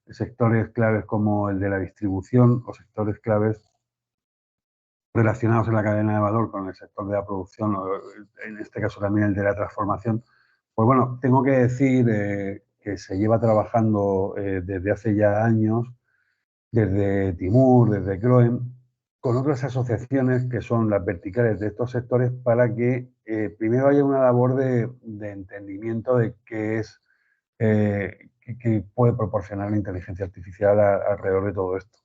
sectores claves como el de la distribución o sectores claves relacionados en la cadena de valor con el sector de la producción, o en este caso también el de la transformación. Pues bueno, tengo que decir que se lleva trabajando desde hace ya años, desde Timur, desde CROEM, con otras asociaciones que son las verticales de estos sectores para que primero haya una labor de entendimiento de qué es, qué puede proporcionar la inteligencia artificial alrededor de todo esto.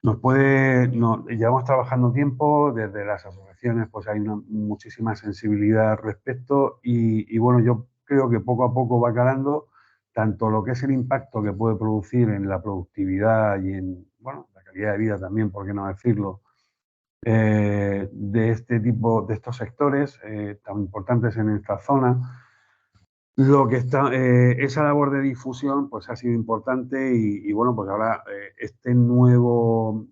Llevamos trabajando tiempo, desde las asociaciones pues hay muchísima sensibilidad al respecto y bueno, yo creo que poco a poco va calando tanto lo que es el impacto que puede producir en la productividad y en, bueno, la calidad de vida también, por qué no decirlo, de este tipo, de estos sectores tan importantes en esta zona. Lo que está, esa labor de difusión pues ha sido importante y bueno, pues ahora este nuevo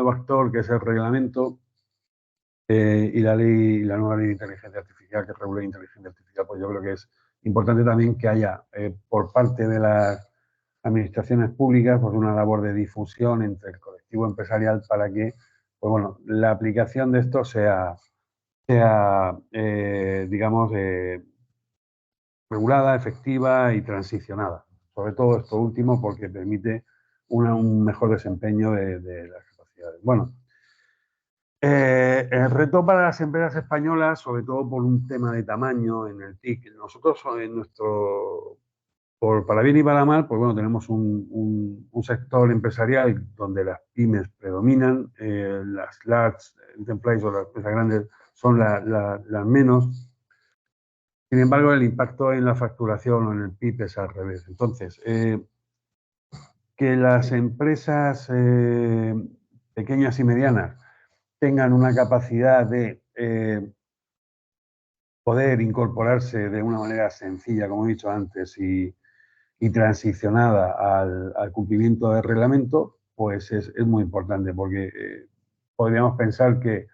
actor que es el reglamento y la nueva ley de inteligencia artificial que regula la inteligencia artificial, pues yo creo que es importante también que haya por parte de las administraciones públicas pues una labor de difusión entre el colectivo empresarial para que pues bueno, la aplicación de esto sea digamos, regulada, efectiva y transicionada. Sobre todo esto último porque permite un mejor desempeño de las capacidades. Bueno, el reto para las empresas españolas, sobre todo por un tema de tamaño en el TIC, nosotros en nuestro, para bien y para mal, pues bueno, tenemos un sector empresarial donde las pymes predominan, las large enterprises o las empresas grandes son las menos. Sin embargo, el impacto en la facturación o en el PIB es al revés. Entonces, que las empresas pequeñas y medianas tengan una capacidad de poder incorporarse de una manera sencilla, como he dicho antes, y transicionada al cumplimiento del reglamento, pues es muy importante, porque podríamos pensar que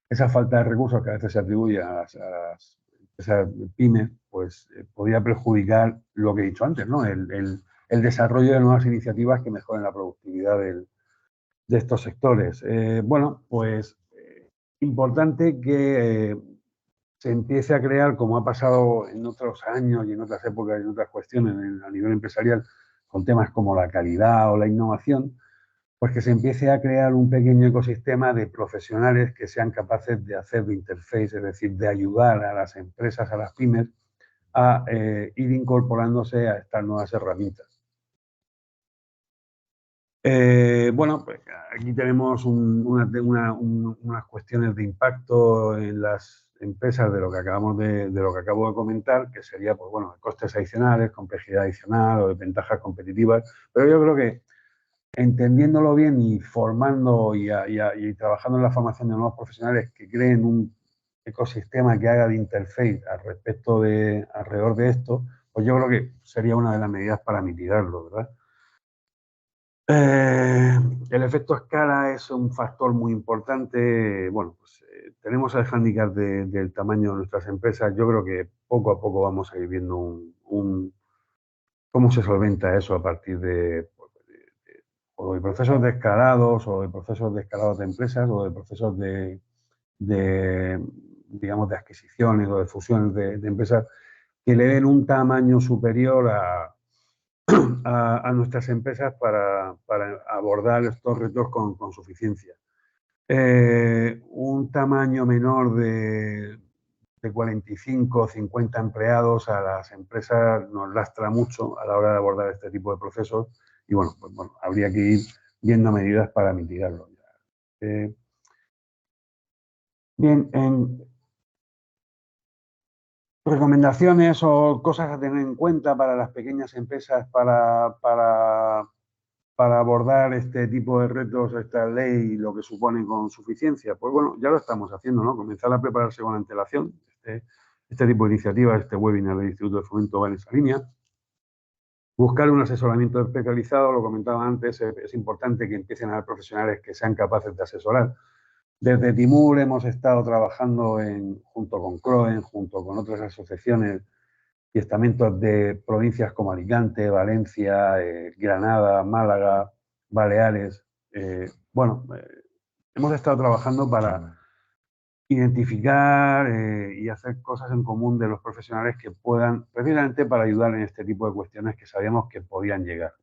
esa falta de recursos que a veces se atribuye a las empresas pymes, pues podría perjudicar lo que he dicho antes, ¿no? El desarrollo de nuevas iniciativas que mejoren la productividad de estos sectores. Bueno, pues importante que se empiece a crear, como ha pasado en otros años y en otras épocas y en otras cuestiones a nivel empresarial, con temas como la calidad o la innovación, pues que se empiece a crear un pequeño ecosistema de profesionales que sean capaces de hacer de interface, es decir, de ayudar a las empresas, a las pymes, a ir incorporándose a estas nuevas herramientas. Bueno, pues aquí tenemos unas cuestiones de impacto en las empresas de lo que acabo de comentar, que sería, pues bueno, costes adicionales, complejidad adicional o desventajas competitivas. Pero yo creo que entendiéndolo bien y formando y trabajando en la formación de nuevos profesionales que creen un ecosistema que haga de interface alrededor de esto, pues yo creo que sería una de las medidas para mitigarlo, ¿verdad? El efecto escala es un factor muy importante. Bueno, pues tenemos el hándicap del tamaño de nuestras empresas. Yo creo que poco a poco vamos a ir viendo cómo se solventa eso a partir o de procesos de escalados, o de procesos de escalados de empresas, o de procesos digamos, de adquisiciones o de fusiones de empresas que le den un tamaño superior a nuestras empresas para abordar estos retos con suficiencia. Un tamaño menor de 45 o 50 empleados a las empresas nos lastra mucho a la hora de abordar este tipo de procesos y bueno, pues bueno, habría que ir viendo medidas para mitigarlo. Bien, en recomendaciones o cosas a tener en cuenta para las pequeñas empresas para abordar este tipo de retos, esta ley y lo que supone con suficiencia. Pues bueno, ya lo estamos haciendo, ¿no? Comenzar a prepararse con antelación. Este tipo de iniciativas, este webinar del Instituto de Fomento va en esa línea. Buscar un asesoramiento especializado, lo comentaba antes, es importante que empiecen a haber profesionales que sean capaces de asesorar. Desde Timur hemos estado trabajando junto con CROEN, junto con otras asociaciones y estamentos de provincias como Alicante, Valencia, Granada, Málaga, Baleares. Hemos estado trabajando para identificar y hacer cosas en común de los profesionales que puedan, precisamente para ayudar en este tipo de cuestiones que sabíamos que podían llegar.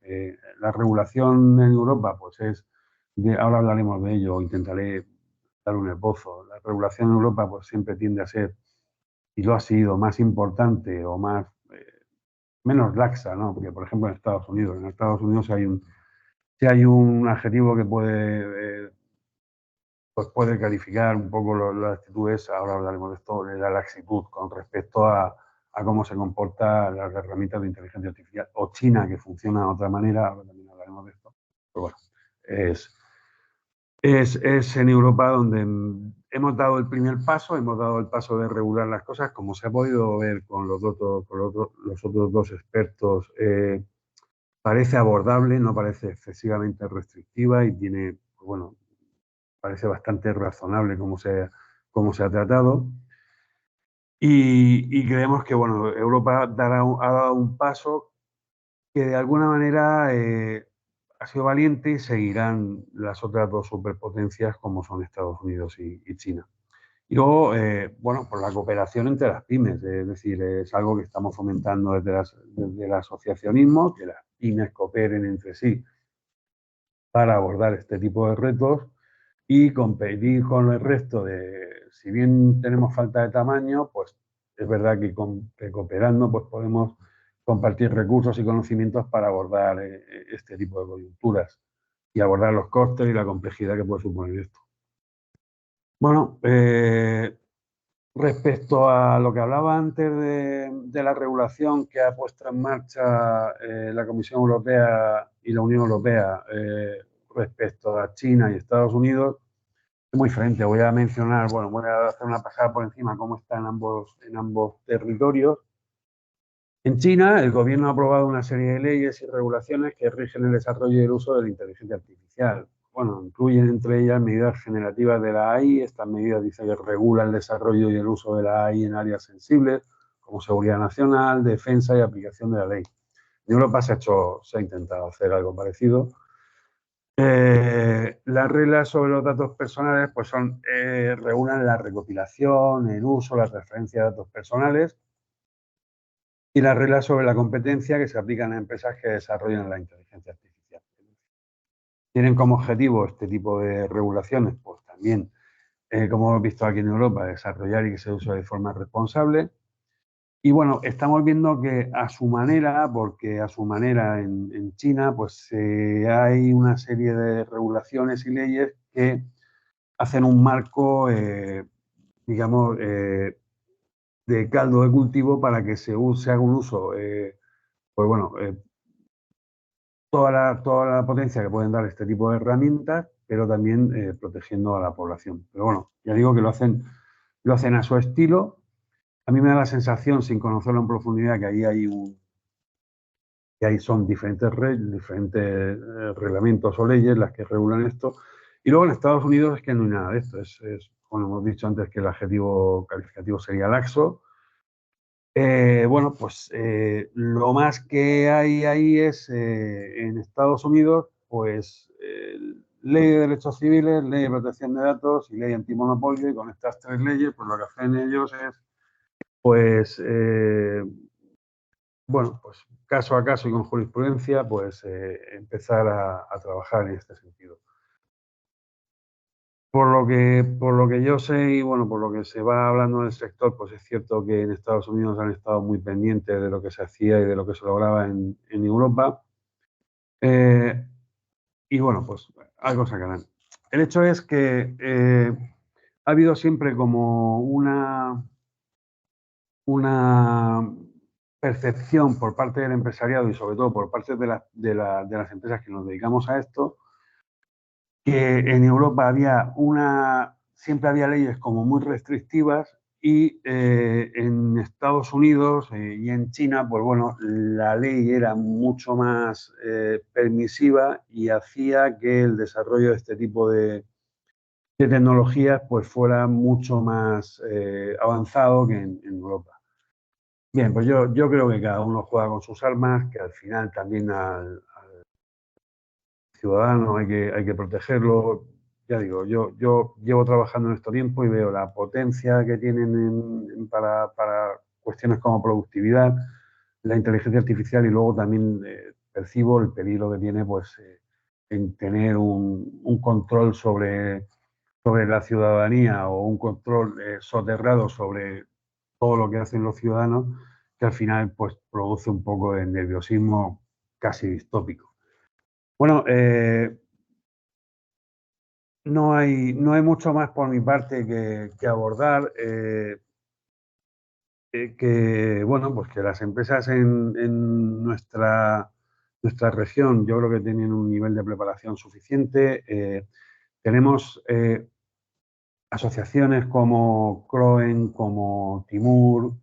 La regulación en Europa, pues ahora hablaremos de ello, intentaré dar un esbozo. La regulación en Europa, pues siempre tiende a ser, y lo ha sido, más importante o menos laxa, ¿no? Porque, por ejemplo, en Estados Unidos si hay un adjetivo que puede calificar un poco las actitudes, ahora hablaremos de esto, de la laxitud con respecto a cómo se comportan las herramientas de inteligencia artificial, o China, que funciona de otra manera, ahora también hablaremos de esto. Pero bueno, es en Europa donde hemos dado el primer paso, hemos dado el paso de regular las cosas, como se ha podido ver con los otros dos expertos. Parece abordable, no parece excesivamente restrictiva y tiene, pues bueno, parece bastante razonable cómo se ha tratado. Y creemos que, bueno, Europa ha dado un paso que de alguna manera ha sido valiente y seguirán las otras dos superpotencias como son Estados Unidos y China. Y luego, bueno, por la cooperación entre las pymes, es decir, es algo que estamos fomentando desde el asociacionismo, que las pymes cooperen entre sí para abordar este tipo de retos y competir con el resto si bien tenemos falta de tamaño, pues es verdad que cooperando pues podemos compartir recursos y conocimientos para abordar este tipo de coyunturas y abordar los costes y la complejidad que puede suponer esto. Bueno, respecto a lo que hablaba antes de la regulación que ha puesto en marcha la Comisión Europea y la Unión Europea respecto a China y Estados Unidos, es muy diferente. Voy a mencionar, bueno, voy a hacer una pasada por encima cómo está en ambos territorios. En China, el gobierno ha aprobado una serie de leyes y regulaciones que rigen el desarrollo y el uso de la inteligencia artificial. Bueno, incluyen entre ellas medidas generativas de la AI. Estas medidas dicen que regulan el desarrollo y el uso de la AI en áreas sensibles, como seguridad nacional, defensa y aplicación de la ley. En Europa se ha intentado hacer algo parecido. Las reglas sobre los datos personales pues regulan la recopilación, el uso, la transferencia de datos personales y las reglas sobre la competencia que se aplican a empresas que desarrollan la inteligencia artificial. tienen como objetivo este tipo de regulaciones, pues también, como hemos visto aquí en Europa, desarrollar y que se use de forma responsable. Y bueno, estamos viendo que a su manera, porque a su manera en China, pues hay una serie de regulaciones y leyes que hacen un marco, digamos, de caldo de cultivo para que se haga un uso, pues bueno, toda la potencia que pueden dar este tipo de herramientas, pero también protegiendo a la población. Pero bueno, ya digo que lo hacen a su estilo. A mí me da la sensación, sin conocerlo en profundidad, que ahí son diferentes reglamentos o leyes las que regulan esto. Y luego en Estados Unidos es que no hay nada de esto. Como hemos dicho antes, que el adjetivo calificativo sería laxo. Bueno, pues lo más que hay ahí es en Estados Unidos, pues ley de derechos civiles, ley de protección de datos y ley antimonopolio, y con estas tres leyes, pues lo que hacen ellos es, pues, bueno, pues caso a caso y con jurisprudencia, pues empezar a trabajar en este sentido. Por lo que yo sé y bueno, por lo que se va hablando del sector, pues es cierto que en Estados Unidos han estado muy pendientes de lo que se hacía y de lo que se lograba en Europa. Y bueno, pues algo sacarán. El hecho es que ha habido siempre como una percepción por parte del empresariado y sobre todo por parte de las empresas que nos dedicamos a esto, que en Europa siempre había leyes como muy restrictivas y en Estados Unidos y en China, pues bueno, la ley era mucho más permisiva y hacía que el desarrollo de este tipo de tecnologías pues fuera mucho más avanzado que en Europa. Bien, pues yo creo que cada uno juega con sus armas, que al final también al ciudadano hay que protegerlo. Ya digo, yo llevo trabajando en este tiempo y veo la potencia que tienen para cuestiones como productividad, la inteligencia artificial, y luego también percibo el peligro que tiene pues, en tener un control sobre la ciudadanía o un control soterrado sobre todo lo que hacen los ciudadanos, que al final pues, produce un poco de nerviosismo casi distópico. Bueno, no hay mucho más por mi parte que abordar. Que, bueno, pues que las empresas en nuestra región yo creo que tienen un nivel de preparación suficiente. Tenemos asociaciones como CROEN, como Timur,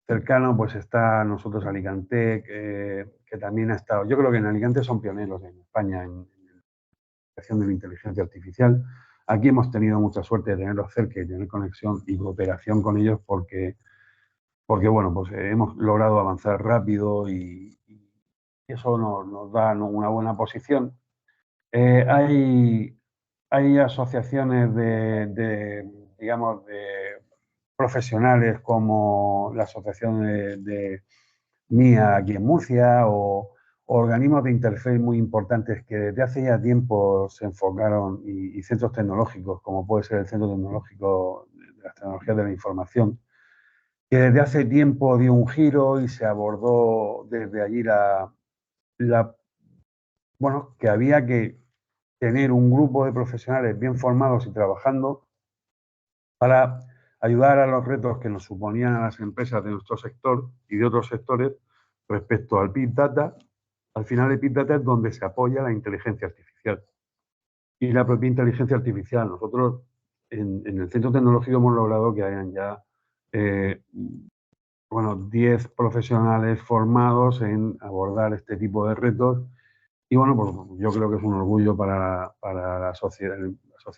cercano pues está nosotros Alicante, que también ha estado. Yo creo que en Alicante son pioneros en España en de la inteligencia artificial. Aquí hemos tenido mucha suerte de tenerlos cerca y tener conexión y cooperación con ellos porque bueno, pues hemos logrado avanzar rápido y eso nos da una buena posición. Hay asociaciones digamos, de profesionales como la asociación de MIA aquí en Murcia o organismos de interface muy importantes que desde hace ya tiempo se enfocaron y centros tecnológicos, como puede ser el Centro Tecnológico de las Tecnologías de la Información, que desde hace tiempo dio un giro y se abordó desde allí bueno, que había que tener un grupo de profesionales bien formados y trabajando para ayudar a los retos que nos suponían a las empresas de nuestro sector y de otros sectores respecto al Big Data. Al final el Big Data es donde se apoya la inteligencia artificial. Y la propia inteligencia artificial, nosotros en el Centro Tecnológico hemos logrado que hayan ya 10 profesionales formados en abordar este tipo de retos. Y bueno, pues yo creo que es un orgullo para la sociedad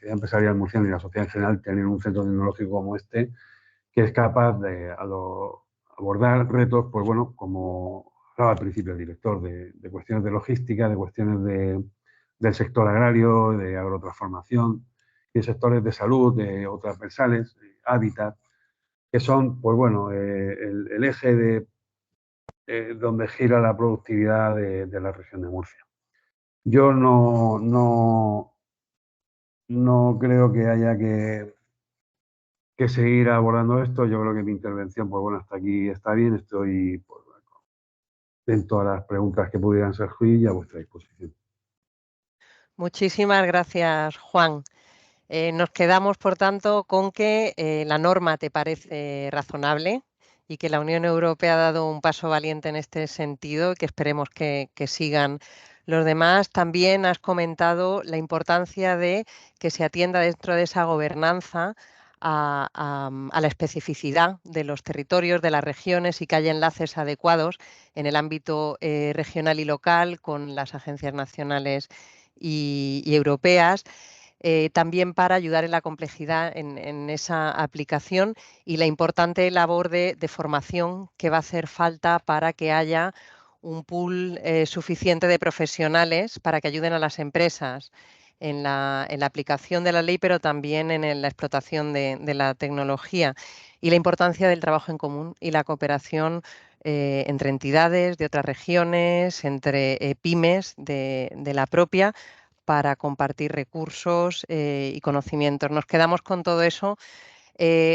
empresarial murciana y la sociedad en general tener un centro tecnológico como este, que es capaz de abordar retos, pues bueno, como hablaba al principio el director, de cuestiones de logística, de cuestiones del sector agrario, de agrotransformación, y de sectores de salud, de otras transversales, hábitat, que son, pues bueno, el eje de donde gira la productividad de la región de Murcia. Yo no creo que haya que seguir abordando esto. Yo creo que mi intervención, pues bueno, hasta aquí está bien. Estoy pues, atento a las preguntas que pudieran surgir y a vuestra disposición. Muchísimas gracias, Juan. Nos quedamos, por tanto, con que la norma te parece razonable y que la Unión Europea ha dado un paso valiente en este sentido y que esperemos que sigan los demás. También has comentado la importancia de que se atienda dentro de esa gobernanza a la especificidad de los territorios, de las regiones y que haya enlaces adecuados en el ámbito regional y local con las agencias nacionales y europeas. También para ayudar en la complejidad en esa aplicación y la importante labor de formación que va a hacer falta para que haya un pool suficiente de profesionales para que ayuden a las empresas en la aplicación de la ley, pero también en la explotación de la tecnología y la importancia del trabajo en común y la cooperación entre entidades de otras regiones, entre pymes de la propia, para compartir recursos y conocimientos. Nos quedamos con todo eso.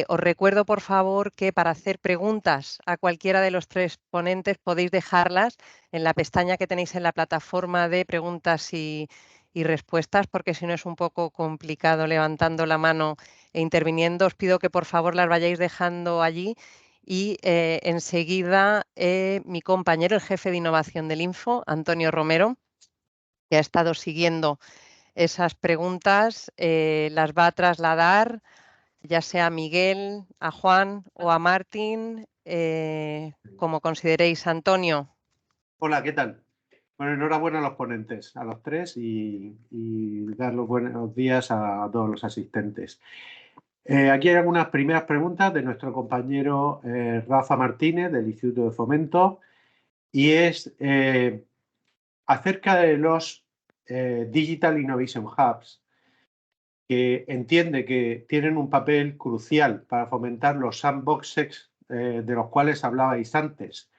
Os recuerdo, por favor, que para hacer preguntas a cualquiera de los tres ponentes podéis dejarlas en la pestaña que tenéis en la plataforma de preguntas y respuestas, porque si no es un poco complicado levantando la mano e interviniendo. Os pido que por favor las vayáis dejando allí y enseguida mi compañero, el jefe de innovación del Info, Antonio Romero, que ha estado siguiendo esas preguntas, las va a trasladar ya sea a Miguel, a Juan o a Martín, como consideréis. Antonio. Hola, ¿qué tal? Bueno, enhorabuena a los ponentes, a los tres, y dar los buenos días a todos los asistentes. Aquí hay algunas primeras preguntas de nuestro compañero Rafa Martínez, del Instituto de Fomento, y es acerca de los Digital Innovation Hubs, que entiende que tienen un papel crucial para fomentar los sandboxes de los cuales hablabais antes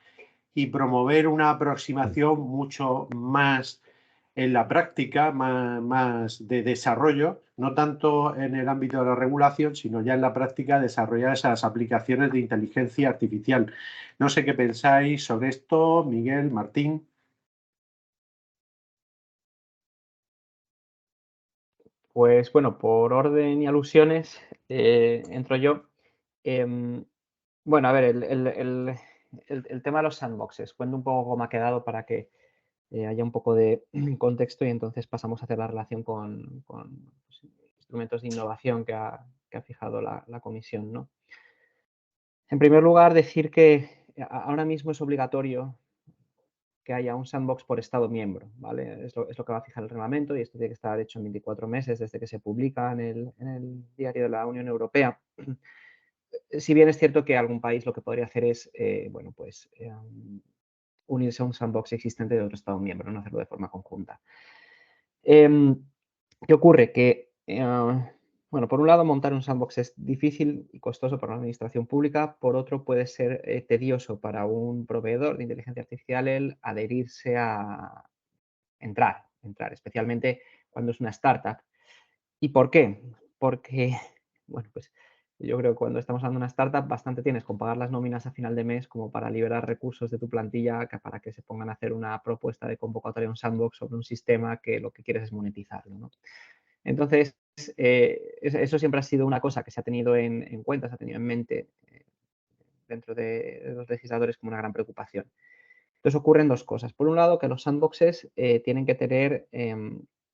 y promover una aproximación mucho más en la práctica, más de desarrollo, no tanto en el ámbito de la regulación, sino ya en la práctica desarrollar esas aplicaciones de inteligencia artificial. No sé qué pensáis sobre esto, Miguel, Martín. Pues bueno, por orden y alusiones, entro yo. Bueno, a ver, el tema de los sandboxes. Cuento un poco cómo ha quedado para que haya un poco de contexto y entonces pasamos a hacer la relación con pues, instrumentos de innovación que ha fijado la comisión, ¿no? En primer lugar, decir que ahora mismo es obligatorio que haya un sandbox por Estado miembro, ¿vale? Es lo que va a fijar el reglamento y esto tiene que estar hecho en 24 meses desde que se publica en el diario de la Unión Europea. Si bien es cierto que algún país lo que podría hacer es, bueno, pues unirse a un sandbox existente de otro Estado miembro, no hacerlo de forma conjunta. ¿Qué ocurre? Que, bueno, por un lado, montar un sandbox es difícil y costoso para la administración pública. Por otro, puede ser tedioso para un proveedor de inteligencia artificial el adherirse a entrar, especialmente cuando es una startup. ¿Y por qué? Porque, bueno, pues yo creo que cuando estamos hablando de una startup, bastante tienes con pagar las nóminas a final de mes como para liberar recursos de tu plantilla para que se pongan a hacer una propuesta de convocatoria a un sandbox sobre un sistema que lo que quieres es monetizarlo, ¿no? Entonces, eso siempre ha sido una cosa que se ha tenido en cuenta, se ha tenido en mente dentro de los legisladores como una gran preocupación. Entonces ocurren dos cosas. Por un lado, que los sandboxes tienen que tener,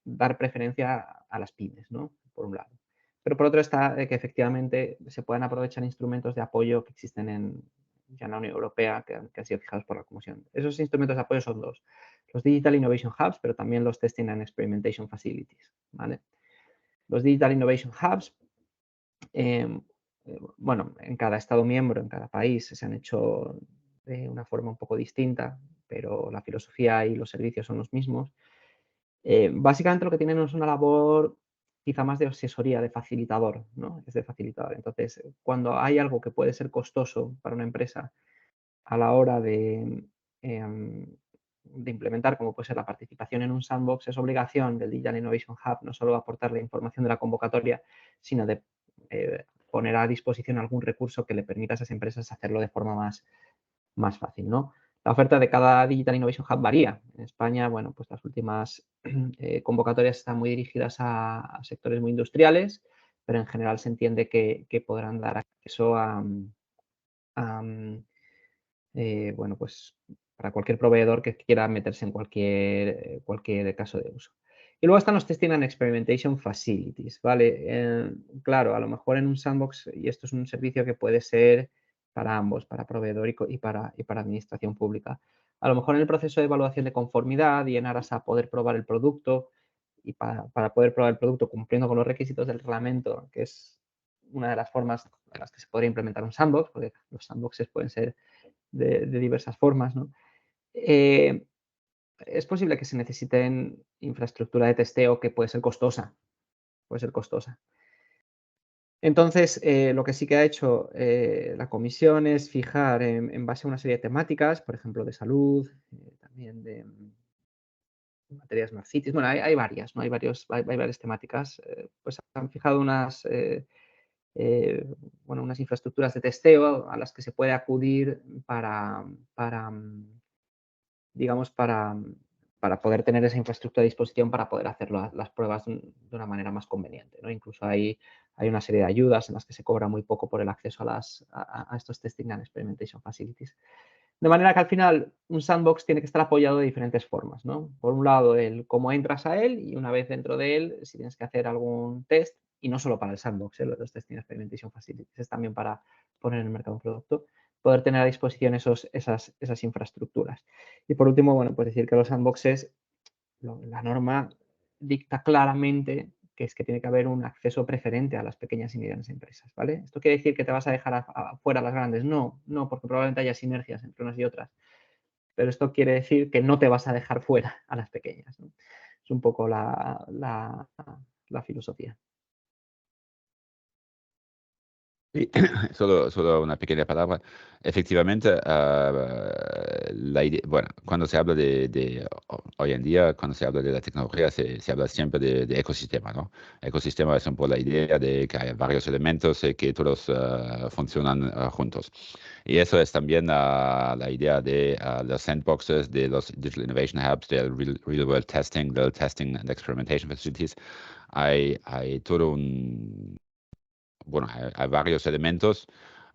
dar preferencia a las pymes, ¿no? Por un lado. Pero por otro está que efectivamente se puedan aprovechar instrumentos de apoyo que existen ya en la Unión Europea, que han sido fijados por la Comisión. Esos instrumentos de apoyo son dos. Los Digital Innovation Hubs, pero también los Testing and Experimentation Facilities, ¿vale? Los Digital Innovation Hubs, bueno, en cada Estado miembro, en cada país, se han hecho de una forma un poco distinta, pero la filosofía y los servicios son los mismos. Básicamente lo que tienen es una labor quizá más de asesoría, de facilitador, ¿no? Es de facilitador. Entonces, cuando hay algo que puede ser costoso para una empresa a la hora de de implementar, como puede ser la participación en un sandbox, es obligación del Digital Innovation Hub no solo aportar la información de la convocatoria, sino de poner a disposición algún recurso que le permita a esas empresas hacerlo de forma más fácil, ¿no? La oferta de cada Digital Innovation Hub varía. En España, bueno, pues las últimas convocatorias están muy dirigidas a sectores muy industriales, pero en general se entiende que podrán dar acceso a bueno, pues para cualquier proveedor que quiera meterse en cualquier caso de uso. Y luego están los Testing and Experimentation Facilities, ¿vale? Claro, a lo mejor en un sandbox, y esto es un servicio que puede ser para ambos, para proveedor y para administración pública. A lo mejor en el proceso de evaluación de conformidad y en aras a poder probar el producto y para poder probar el producto cumpliendo con los requisitos del reglamento, que es una de las formas en las que se podría implementar un sandbox, porque los sandboxes pueden ser de diversas formas, ¿no? Es posible que se necesiten infraestructura de testeo que puede ser costosa. Entonces, lo que sí que ha hecho la comisión es fijar en base a una serie de temáticas, por ejemplo, de salud, también de materias Smart Cities. Bueno, hay varias, ¿no? Hay varias temáticas. Pues han fijado unas infraestructuras de testeo a las que se puede acudir para poder tener esa infraestructura a disposición para poder hacer las pruebas de una manera más conveniente, ¿no? Incluso hay una serie de ayudas en las que se cobra muy poco por el acceso a estos Testing and Experimentation Facilities. De manera que al final un sandbox tiene que estar apoyado de diferentes formas, ¿no? Por un lado, el cómo entras a él y una vez dentro de él, si tienes que hacer algún test, y no solo para el sandbox, los Testing and Experimentation Facilities, es también para poner en el mercado un producto, poder tener a disposición esas infraestructuras. Y por último, bueno, pues decir que los sandboxes, la norma dicta claramente que es que tiene que haber un acceso preferente a las pequeñas y medianas empresas, ¿vale? ¿Esto quiere decir que te vas a dejar afuera a las grandes? No, porque probablemente haya sinergias entre unas y otras. Pero esto quiere decir que no te vas a dejar fuera a las pequeñas, ¿no? Es un poco la filosofía. Sí, solo una pequeña palabra. Efectivamente, bueno, cuando se habla hoy en día, cuando se habla de la tecnología, se habla siempre de ecosistema, ¿no? Ecosistema es un poco la idea de que hay varios elementos y que todos funcionan juntos. Y eso es también la idea de los sandboxes, de los Digital Innovation Hubs, del Real World Testing, del Testing and Experimentation Facilities. Hay todo hay varios elementos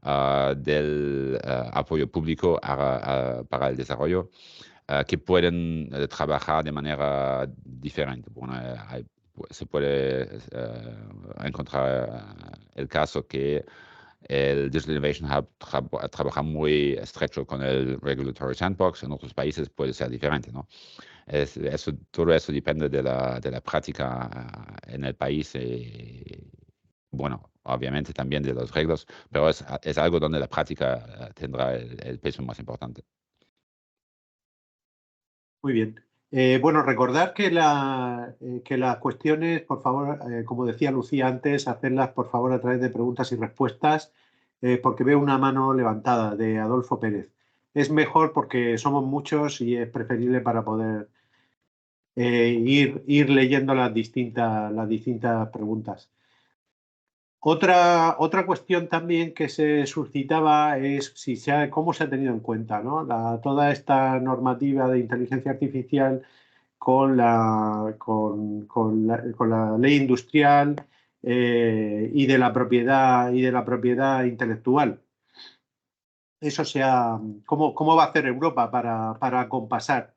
del apoyo público para el desarrollo que pueden trabajar de manera diferente. Bueno, se puede encontrar el caso que el Digital Innovation Hub trabaja muy estrecho con el Regulatory Sandbox. En otros países puede ser diferente, ¿no? Todo eso depende de la práctica en el país y, bueno, obviamente también de los reglas, pero es algo donde la práctica tendrá el peso más importante. Muy bien. Bueno, recordad que las cuestiones, por favor, como decía Lucía antes, hacerlas por favor a través de preguntas y respuestas, porque veo una mano levantada de Adolfo Pérez. Es mejor porque somos muchos y es preferible para poder ir leyendo las distintas preguntas. Otra cuestión también que se suscitaba es cómo se ha tenido en cuenta, ¿no? Toda esta normativa de inteligencia artificial con la ley industrial y de la propiedad intelectual. ¿Cómo va a hacer Europa para acompasar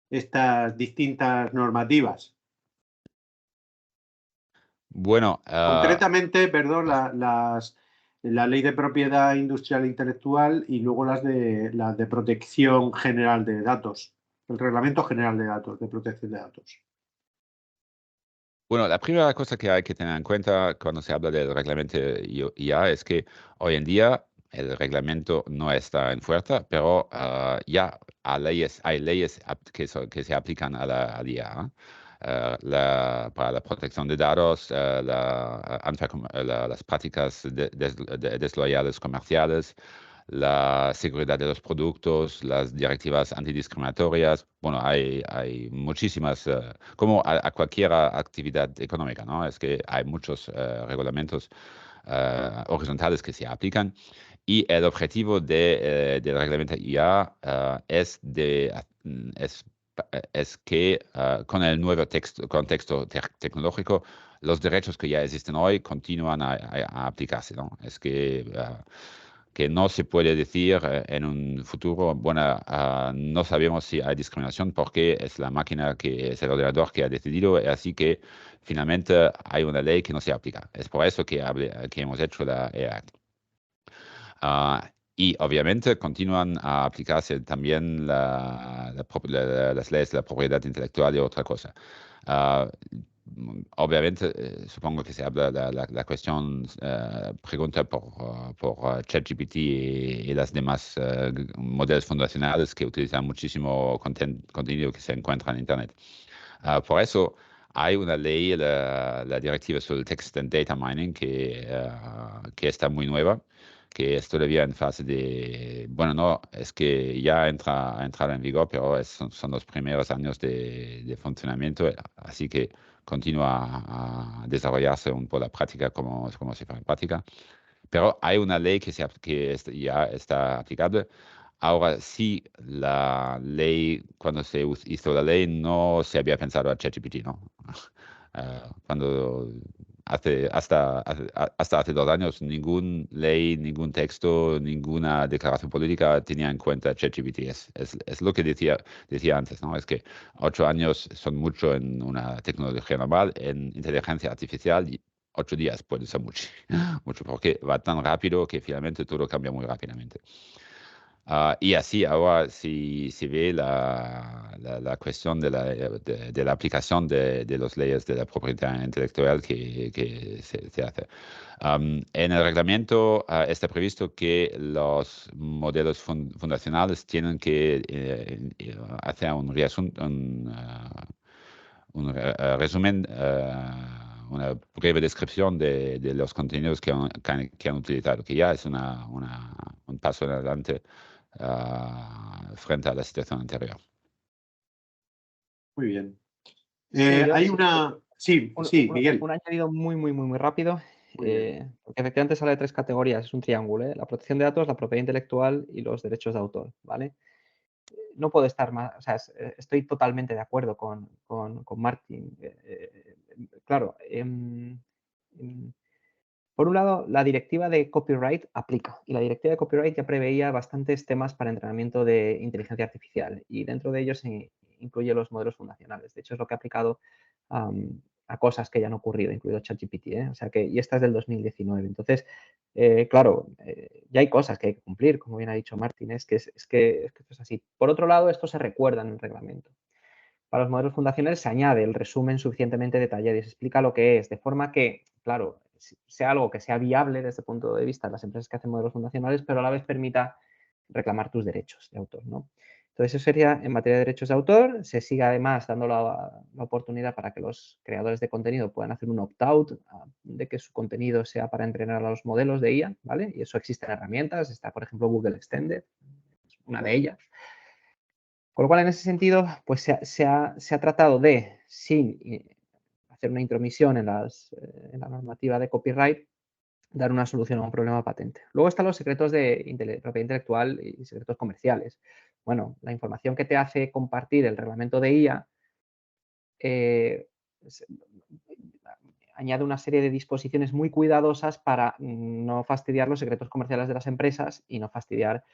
estas distintas normativas? Bueno, concretamente, perdón, la ley de propiedad industrial e intelectual y luego las de protección general de datos, el reglamento general de datos, de protección de datos. Bueno, la primera cosa que hay que tener en cuenta cuando se habla del reglamento IA es que hoy en día el reglamento no está en fuerza, pero ya hay leyes que se aplican a la IA. Para la protección de datos, las prácticas desloyales comerciales, la seguridad de los productos, las directivas antidiscriminatorias. Bueno, hay muchísimas, como a cualquier actividad económica, ¿no? Es que hay muchos reglamentos horizontales que se aplican. Y el objetivo del reglamento IA es que con el nuevo contexto tecnológico, los derechos que ya existen hoy continúan a aplicarse, ¿no? Es que no se puede decir en un futuro, bueno, no sabemos si hay discriminación porque es la máquina, que es el ordenador que ha decidido, así que finalmente hay una ley que no se aplica. Es por eso que hemos hecho la AI Act. Y obviamente continúan a aplicarse también las leyes de la propiedad intelectual y otra cosa. Obviamente, supongo que se habla la cuestión, pregunta por ChatGPT y las demás modelos fundacionales que utilizan muchísimo contenido que se encuentra en Internet. Por eso hay una ley, la directiva sobre el Text and Data Mining, que está muy nueva, que es todavía en fase de, bueno, no, es que ya ha entrado en vigor, pero son los primeros años de funcionamiento, así que continúa a desarrollarse un poco la práctica como se hace en práctica. Pero hay una ley que ya está aplicable. Ahora sí, la ley, cuando se hizo la ley, no se había pensado a ChatGPT, ¿no? Cuando hasta hace 2 años, ningún ley, ningún texto, ninguna declaración política tenía en cuenta ChatGPT. Es lo que decía antes, ¿no? Es que 8 años son mucho en una tecnología normal, en inteligencia artificial. 8 días puede ser mucho, mucho, porque va tan rápido que finalmente todo cambia muy rápidamente. Y así ahora si se ve la cuestión de la aplicación de las leyes de la propiedad intelectual que se hace. En el reglamento está previsto que los modelos fundacionales tienen que hacer un resumen, una breve descripción de los contenidos que han utilizado, que ya es un paso en adelante frente a la situación anterior. Muy bien. Sí, Hay una... Sí, Miguel. Un añadido muy rápido. Muy bien. Porque efectivamente sale de 3 categorías, es un triángulo, ¿eh? La protección de datos, la propiedad intelectual y los derechos de autor, ¿vale? No puedo estar más, o sea, estoy totalmente de acuerdo con Martin. Claro, por un lado, la directiva de copyright aplica y la directiva de copyright ya preveía bastantes temas para entrenamiento de inteligencia artificial y dentro de ellos se incluye los modelos fundacionales. De hecho, es lo que ha aplicado a cosas que ya han ocurrido, incluido ChatGPT, ¿eh? O sea que, y esta es del 2019. Entonces, claro, ya hay cosas que hay que cumplir, como bien ha dicho Martín, es que esto es así. Por otro lado, esto se recuerda en el reglamento. Para los modelos fundacionales se añade el resumen suficientemente detallado y se explica lo que es, de forma que, claro, sea algo que sea viable desde el punto de vista de las empresas que hacen modelos fundacionales, pero a la vez permita reclamar tus derechos de autor, ¿no? Entonces, eso sería en materia de derechos de autor. Se sigue además dando la oportunidad para que los creadores de contenido puedan hacer un opt-out de que su contenido sea para entrenar a los modelos de IA, ¿vale? Y eso existe en herramientas. Está, por ejemplo, Google Extended, una de ellas. Con lo cual, en ese sentido, pues se ha tratado de, sin hacer una intromisión en la normativa de copyright, dar una solución a un problema patente. Luego están los secretos de propiedad intelectual y secretos comerciales. Bueno, la información que te hace compartir el reglamento de IA añade una serie de disposiciones muy cuidadosas para no fastidiar los secretos comerciales de las empresas y no fastidiar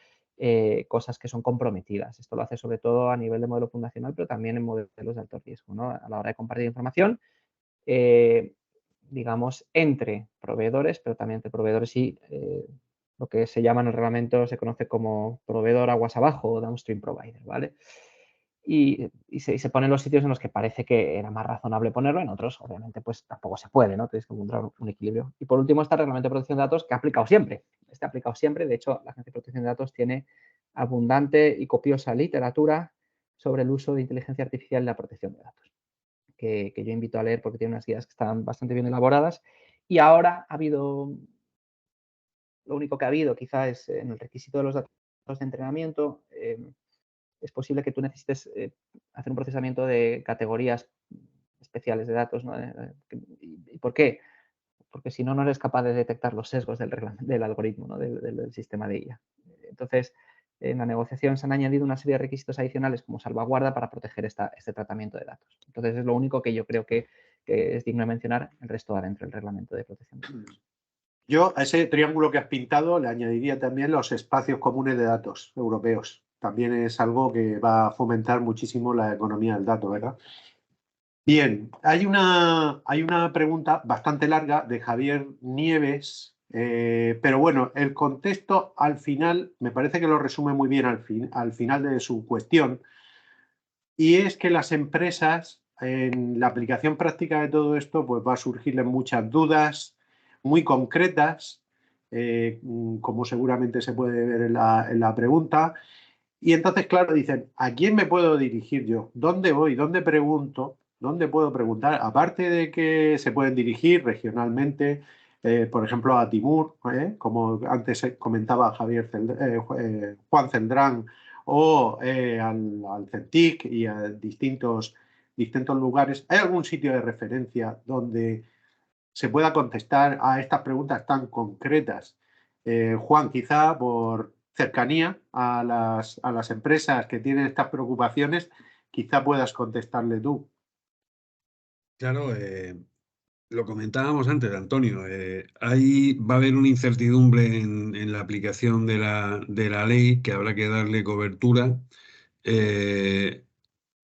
cosas que son comprometidas. Esto lo hace sobre todo a nivel de modelo fundacional, pero también en modelos de alto riesgo, ¿no? A la hora de compartir información, digamos, entre proveedores, pero también entre proveedores y lo que se llama en el reglamento, se conoce como proveedor aguas abajo o downstream provider, ¿vale? Y se ponen los sitios en los que parece que era más razonable ponerlo, en otros, obviamente, pues tampoco se puede, ¿no? Tienes que encontrar un equilibrio. Y por último está el Reglamento de Protección de Datos, que ha aplicado siempre. Este ha aplicado siempre. De hecho, la Agencia de Protección de Datos tiene abundante y copiosa literatura sobre el uso de inteligencia artificial y la protección de datos, que yo invito a leer porque tiene unas guías que están bastante bien elaboradas. Y ahora ha habido lo único que ha habido quizá es en el requisito de los datos de entrenamiento, es posible que tú necesites hacer un procesamiento de categorías especiales de datos, ¿no? ¿Y por qué? Porque si no, no eres capaz de detectar los sesgos del algoritmo, ¿no? del sistema de IA. Entonces, en la negociación se han añadido una serie de requisitos adicionales como salvaguarda para proteger este tratamiento de datos. Entonces, es lo único que yo creo que es digno de mencionar. El resto va dentro del reglamento de protección de datos. Yo a ese triángulo que has pintado le añadiría también los espacios comunes de datos europeos. También es algo que va a fomentar muchísimo la economía del dato, ¿verdad? Bien, hay una pregunta bastante larga de Javier Nieves, pero bueno, el contexto al final me parece que lo resume muy bien al final de su cuestión, y es que las empresas, en la aplicación práctica de todo esto, pues va a surgirles muchas dudas muy concretas, como seguramente se puede ver en la pregunta. Y entonces, claro, dicen, ¿a quién me puedo dirigir yo? ¿Dónde voy? ¿Dónde pregunto? ¿Dónde puedo preguntar? Aparte de que se pueden dirigir regionalmente, por ejemplo, a Timur, como antes comentaba Juan Celdrán, o al CENTIC y a distintos lugares. ¿Hay algún sitio de referencia donde se pueda contestar a estas preguntas tan concretas? Juan, quizá por cercanía a las empresas que tienen estas preocupaciones, quizá puedas contestarle tú. Claro, lo comentábamos antes, Antonio, ahí va a haber una incertidumbre en la aplicación de la ley que habrá que darle cobertura.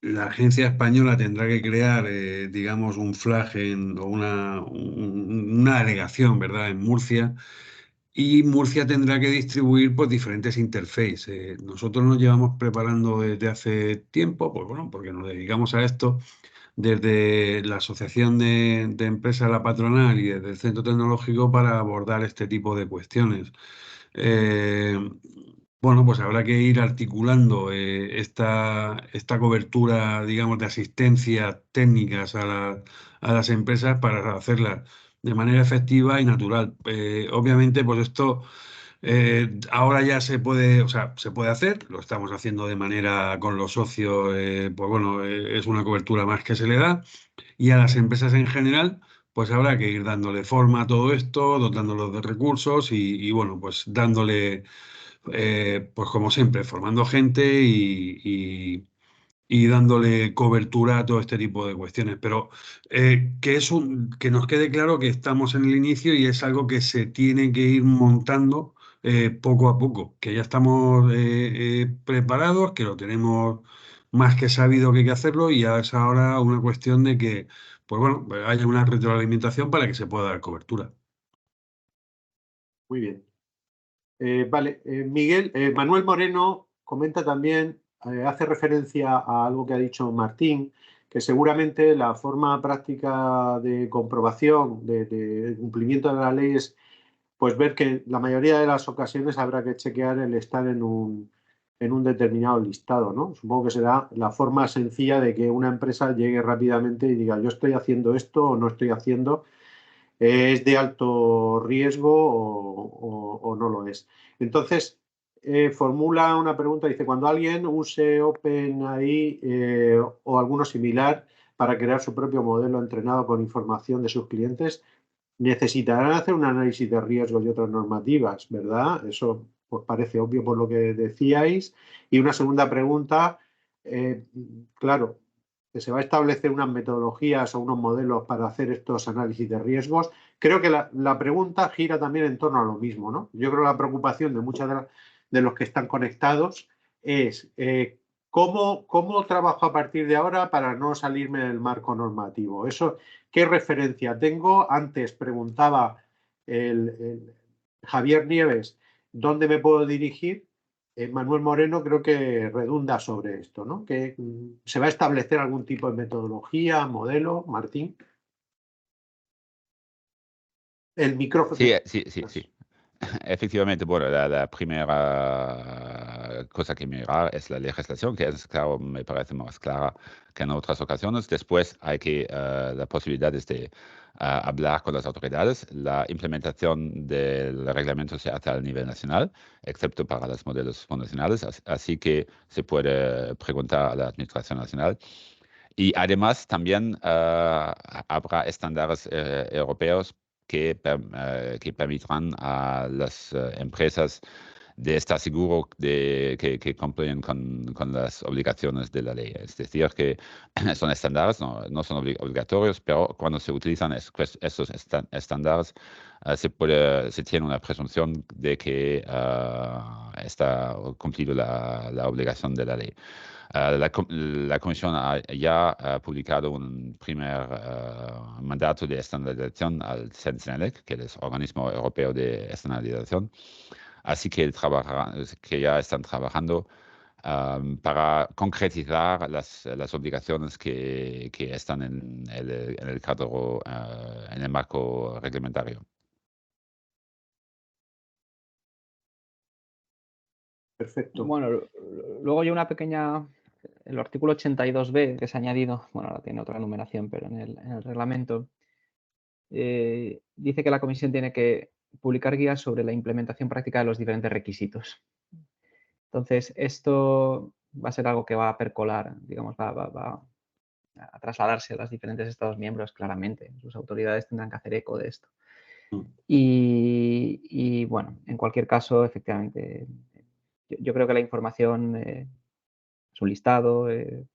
La agencia española tendrá que crear, digamos, un flag o una alegación, ¿verdad?, en Murcia, y Murcia tendrá que distribuir pues, diferentes interfaces. Nosotros nos llevamos preparando desde hace tiempo, pues bueno, porque nos dedicamos a esto, desde la Asociación de Empresas La Patronal y desde el Centro Tecnológico para abordar este tipo de cuestiones. Bueno, pues habrá que ir articulando esta cobertura, digamos, de asistencia técnicas a las empresas para hacerlas de manera efectiva y natural. Obviamente, pues esto ahora ya se puede, o sea, se puede hacer, lo estamos haciendo de manera con los socios, pues bueno, es una cobertura más que se le da, y a las empresas en general, pues habrá que ir dándole forma a todo esto, dotándolos de recursos y bueno, pues dándole, pues como siempre, formando gente y dándole cobertura a todo este tipo de cuestiones. Pero que nos quede claro que estamos en el inicio y es algo que se tiene que ir montando poco a poco, que ya estamos preparados, que lo tenemos más que sabido que hay que hacerlo y ya es ahora una cuestión de que, pues bueno, haya una retroalimentación para que se pueda dar cobertura. Muy bien. Vale, Miguel, Manuel Moreno comenta también, hace referencia a algo que ha dicho Martín, que seguramente la forma práctica de comprobación de cumplimiento de la ley es pues ver que la mayoría de las ocasiones habrá que chequear el estar en un determinado listado, ¿no? Supongo que será la forma sencilla de que una empresa llegue rápidamente y diga, yo estoy haciendo esto o no estoy haciendo, es de alto riesgo o no lo es. Entonces, formula una pregunta, dice, cuando alguien use OpenAI o alguno similar para crear su propio modelo entrenado con información de sus clientes, necesitarán hacer un análisis de riesgos y otras normativas, ¿verdad? Eso pues parece obvio por lo que decíais. Y una segunda pregunta, claro, que se va a establecer unas metodologías o unos modelos para hacer estos análisis de riesgos. Creo que la pregunta gira también en torno a lo mismo, ¿no? Yo creo que la preocupación de muchos de los que están conectados es ¿cómo trabajo a partir de ahora para no salirme del marco normativo? Eso, ¿qué referencia tengo? Antes preguntaba el Javier Nieves, ¿dónde me puedo dirigir? Manuel Moreno creo que redunda sobre esto, ¿no? Que se va a establecer algún tipo de metodología, modelo, Martín. El micrófono. Sí. efectivamente, bueno, la primera cosa que mirar es la legislación, que es, claro, me parece más clara que en otras ocasiones. Después hay que la posibilidad es de hablar con las autoridades. La implementación del reglamento se hace a nivel nacional, excepto para los modelos fundacionales, así que se puede preguntar a la Administración Nacional. Y además también habrá estándares europeos que permitirán a las empresas de estar seguro que cumplen con las obligaciones de la ley. Es decir, que son estándares, no son obligatorios, pero cuando se utilizan esos estándares, se tiene una presunción de que está cumplido la obligación de la ley. La Comisión ya ha publicado un primer mandato de estandarización al CENELEC, que es el Organismo Europeo de Estandarización. Así que ya están trabajando para concretizar las obligaciones que están en el cadro, en el marco reglamentario. Perfecto. Bueno, luego hay una pequeña, el artículo 82b que se ha añadido, bueno, ahora tiene otra numeración, pero en el reglamento dice que la comisión tiene que publicar guías sobre la implementación práctica de los diferentes requisitos. Entonces, esto va a ser algo que va a percolar, digamos, va a trasladarse a los diferentes Estados miembros claramente. Sus autoridades tendrán que hacer eco de esto. Y bueno, en cualquier caso, efectivamente, yo creo que la información es un listado,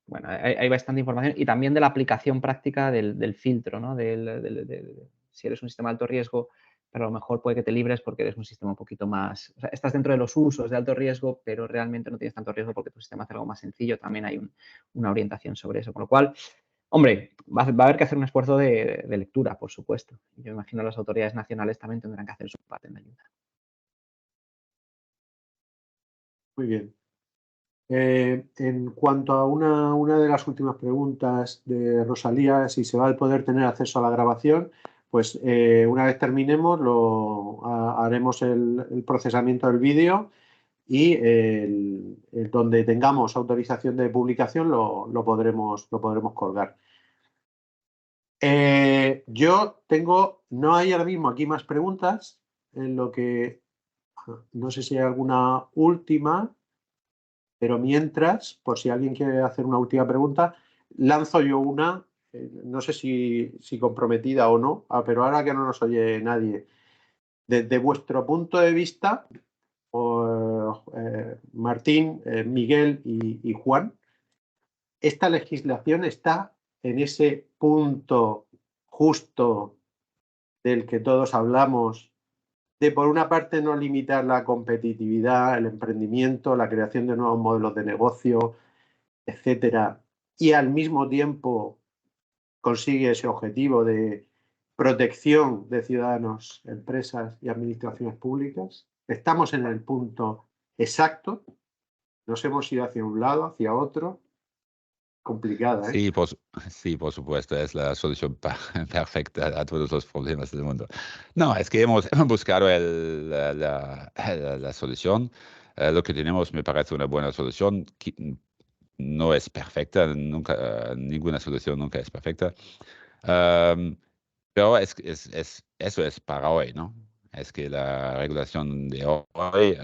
bueno, hay bastante información y también de la aplicación práctica del filtro, ¿no? Si eres un sistema de alto riesgo, pero a lo mejor puede que te libres porque eres un sistema un poquito más, o sea, estás dentro de los usos de alto riesgo, pero realmente no tienes tanto riesgo porque tu sistema hace algo más sencillo, también hay una orientación sobre eso, con lo cual, hombre, va a haber que hacer un esfuerzo de lectura, por supuesto. Yo imagino que las autoridades nacionales también tendrán que hacer su parte en la ayuda. Muy bien. En cuanto a una de las últimas preguntas de Rosalía, si se va a poder tener acceso a la grabación, pues una vez terminemos haremos el procesamiento del vídeo y donde tengamos autorización de publicación lo podremos colgar. No hay ahora mismo aquí más preguntas, en lo que no sé si hay alguna última. Pero mientras, por si alguien quiere hacer una última pregunta, lanzo yo una, no sé si comprometida o no, pero ahora que no nos oye nadie. Desde vuestro punto de vista, Martín, Miguel y Juan, esta legislación está en ese punto justo del que todos hablamos, de por una parte no limitar la competitividad, el emprendimiento, la creación de nuevos modelos de negocio, etcétera, y al mismo tiempo consigue ese objetivo de protección de ciudadanos, empresas y administraciones públicas. Estamos en el punto exacto, nos hemos ido hacia un lado, hacia otro. Complicada, ¿eh? Sí, por supuesto, es la solución perfecta a todos los problemas del mundo. No, es que hemos buscado la solución. Lo que tenemos me parece una buena solución. No es perfecta, ninguna solución nunca es perfecta. Pero eso es para hoy, ¿no? Es que la regulación de hoy,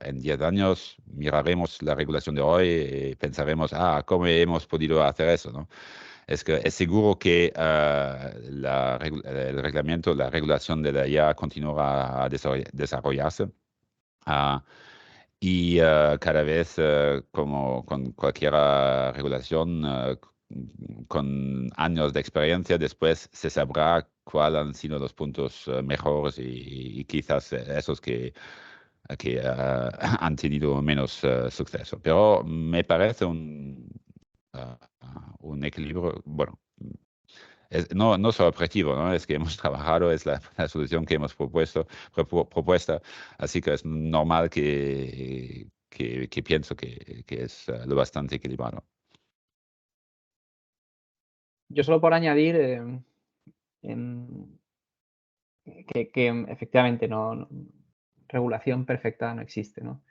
en 10 años, miraremos la regulación de hoy y pensaremos, ¿cómo hemos podido hacer eso, no? Es que es seguro que el reglamento, la regulación de la IA continuará a desarrollarse. Y cada vez, como con cualquier regulación, con años de experiencia, después se sabrá cuáles han sido los puntos mejores y quizás esos que han tenido menos suceso. Pero me parece un equilibrio, bueno, no solo objetivo, ¿no? Es que hemos trabajado, es la solución que hemos propuesta, así que es normal que pienso que es lo bastante equilibrado. Yo solo por añadir que efectivamente regulación perfecta no existe, ¿no?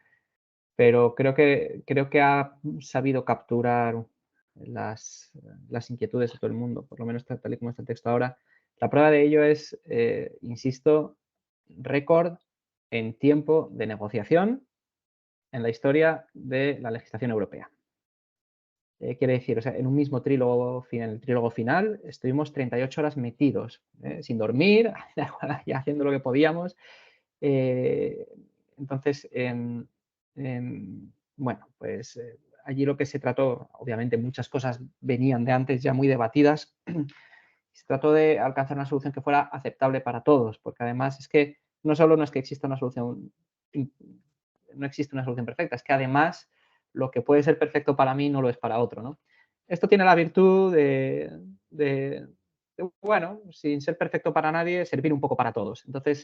Pero creo que ha sabido capturar las inquietudes de todo el mundo, por lo menos tal y como está el texto ahora. La prueba de ello es, insisto, récord en tiempo de negociación en la historia de la legislación europea. Quiere decir, o sea, en un mismo trílogo, en el trílogo final, estuvimos 38 horas metidos, sin dormir, y haciendo lo que podíamos. Entonces, bueno, pues allí lo que se trató, obviamente muchas cosas venían de antes ya muy debatidas, se trató de alcanzar una solución que fuera aceptable para todos, porque además es que no solo no es que exista una solución, no existe una solución perfecta, es que además lo que puede ser perfecto para mí no lo es para otro, ¿no? Esto tiene la virtud de bueno, sin ser perfecto para nadie, servir un poco para todos. Entonces,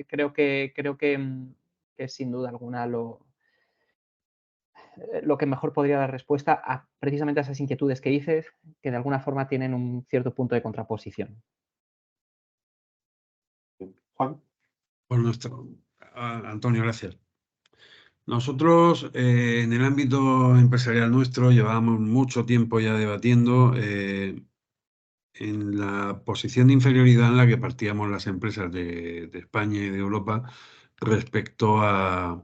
creo que sin duda alguna lo que mejor podría dar respuesta a precisamente a esas inquietudes que dices, que de alguna forma tienen un cierto punto de contraposición. Juan. Antonio, gracias. Nosotros, en el ámbito empresarial nuestro, llevábamos mucho tiempo ya debatiendo en la posición de inferioridad en la que partíamos las empresas de España y de Europa respecto a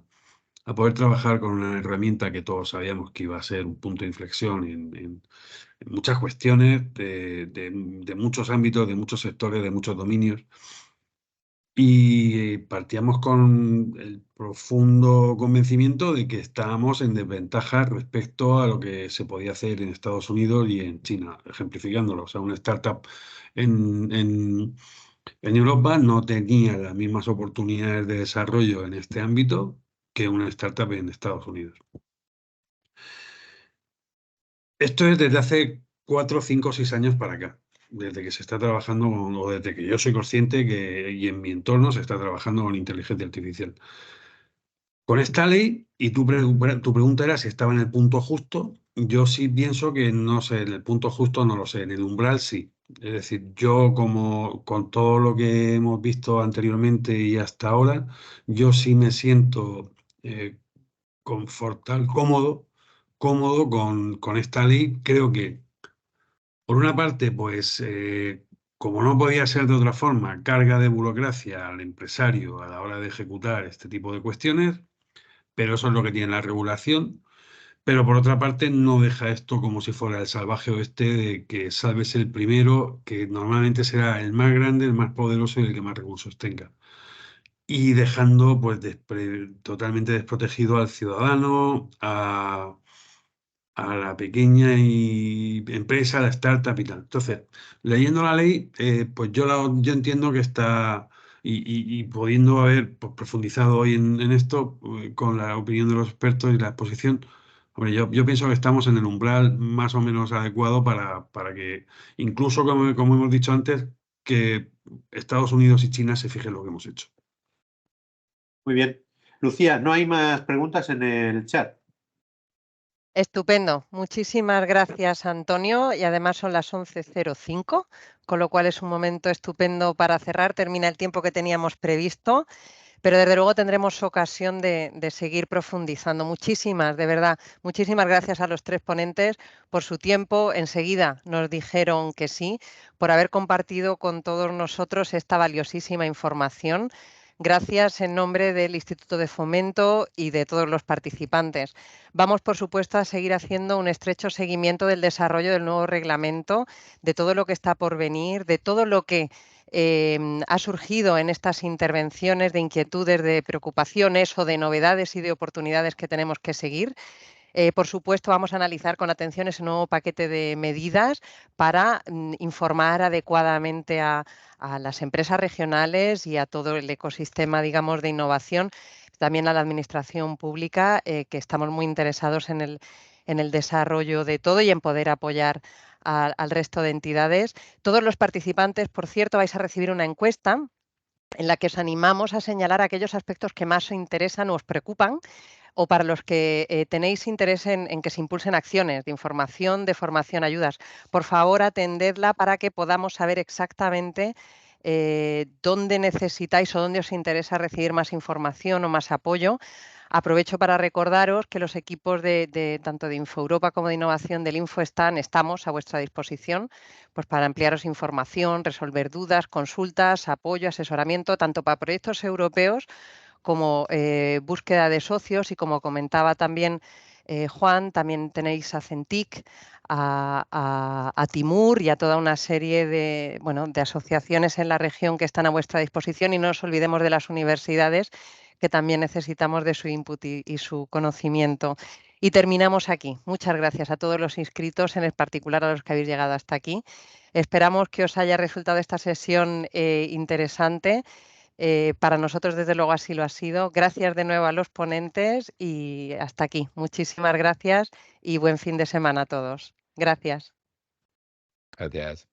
poder trabajar con una herramienta que todos sabíamos que iba a ser un punto de inflexión en muchas cuestiones de muchos ámbitos, de muchos sectores, de muchos dominios. Y partíamos con el profundo convencimiento de que estábamos en desventaja respecto a lo que se podía hacer en Estados Unidos y en China, ejemplificándolo. O sea, una startup en Europa no tenía las mismas oportunidades de desarrollo en este ámbito que una startup en Estados Unidos. Esto es desde hace 4, 5, 6 años para acá, desde que se está trabajando o desde que yo soy consciente que y en mi entorno se está trabajando con inteligencia artificial. Con esta ley, y tu pregunta era si estaba en el punto justo, yo sí pienso que no sé, en el punto justo no lo sé, en el umbral sí. Es decir, yo como con todo lo que hemos visto anteriormente y hasta ahora, yo sí me siento confortable, cómodo con esta ley. Creo que, por una parte, pues como no podía ser de otra forma, carga de burocracia al empresario a la hora de ejecutar este tipo de cuestiones, pero eso es lo que tiene la regulación. Pero por otra parte, no deja esto como si fuera el salvaje oeste de que salves el primero, que normalmente será el más grande, el más poderoso y el que más recursos tenga. Y dejando pues totalmente desprotegido al ciudadano, a la pequeña empresa, a la startup y tal. Entonces, leyendo la ley, pues yo entiendo que está, y pudiendo haber pues, profundizado hoy en esto, con la opinión de los expertos y la exposición, hombre, yo pienso que estamos en el umbral más o menos adecuado para que, incluso como hemos dicho antes, que Estados Unidos y China se fijen lo que hemos hecho. Muy bien. Lucía, no hay más preguntas en el chat. Estupendo. Muchísimas gracias, Antonio. Y además son las 11:05, con lo cual es un momento estupendo para cerrar. Termina el tiempo que teníamos previsto, pero desde luego tendremos ocasión de seguir profundizando. Muchísimas, de verdad, muchísimas gracias a los 3 ponentes por su tiempo. Enseguida nos dijeron que sí, por haber compartido con todos nosotros esta valiosísima información. Gracias en nombre del Instituto de Fomento y de todos los participantes. Vamos, por supuesto, a seguir haciendo un estrecho seguimiento del desarrollo del nuevo reglamento, de todo lo que está por venir, de todo lo que ha surgido en estas intervenciones de inquietudes, de preocupaciones o de novedades y de oportunidades que tenemos que seguir. Por supuesto, vamos a analizar con atención ese nuevo paquete de medidas para informar adecuadamente a las empresas regionales y a todo el ecosistema, digamos, de innovación, también a la administración pública, que estamos muy interesados en el desarrollo de todo y en poder apoyar al resto de entidades. Todos los participantes, por cierto, vais a recibir una encuesta en la que os animamos a señalar aquellos aspectos que más os interesan o os preocupan, o para los que tenéis interés en que se impulsen acciones de información, de formación, ayudas. Por favor, atendedla para que podamos saber exactamente dónde necesitáis o dónde os interesa recibir más información o más apoyo. Aprovecho para recordaros que los equipos tanto de InfoEuropa como de innovación del Info estamos a vuestra disposición pues para ampliaros información, resolver dudas, consultas, apoyo, asesoramiento, tanto para proyectos europeos como búsqueda de socios y como comentaba también Juan, también tenéis a CENTIC, a Timur y a toda una serie de asociaciones en la región que están a vuestra disposición y no os olvidemos de las universidades que también necesitamos de su input y su conocimiento. Y terminamos aquí. Muchas gracias a todos los inscritos, en particular a los que habéis llegado hasta aquí. Esperamos que os haya resultado esta sesión interesante. Para nosotros, desde luego, así lo ha sido. Gracias de nuevo a los ponentes y hasta aquí. Muchísimas gracias y buen fin de semana a todos. Gracias. Gracias.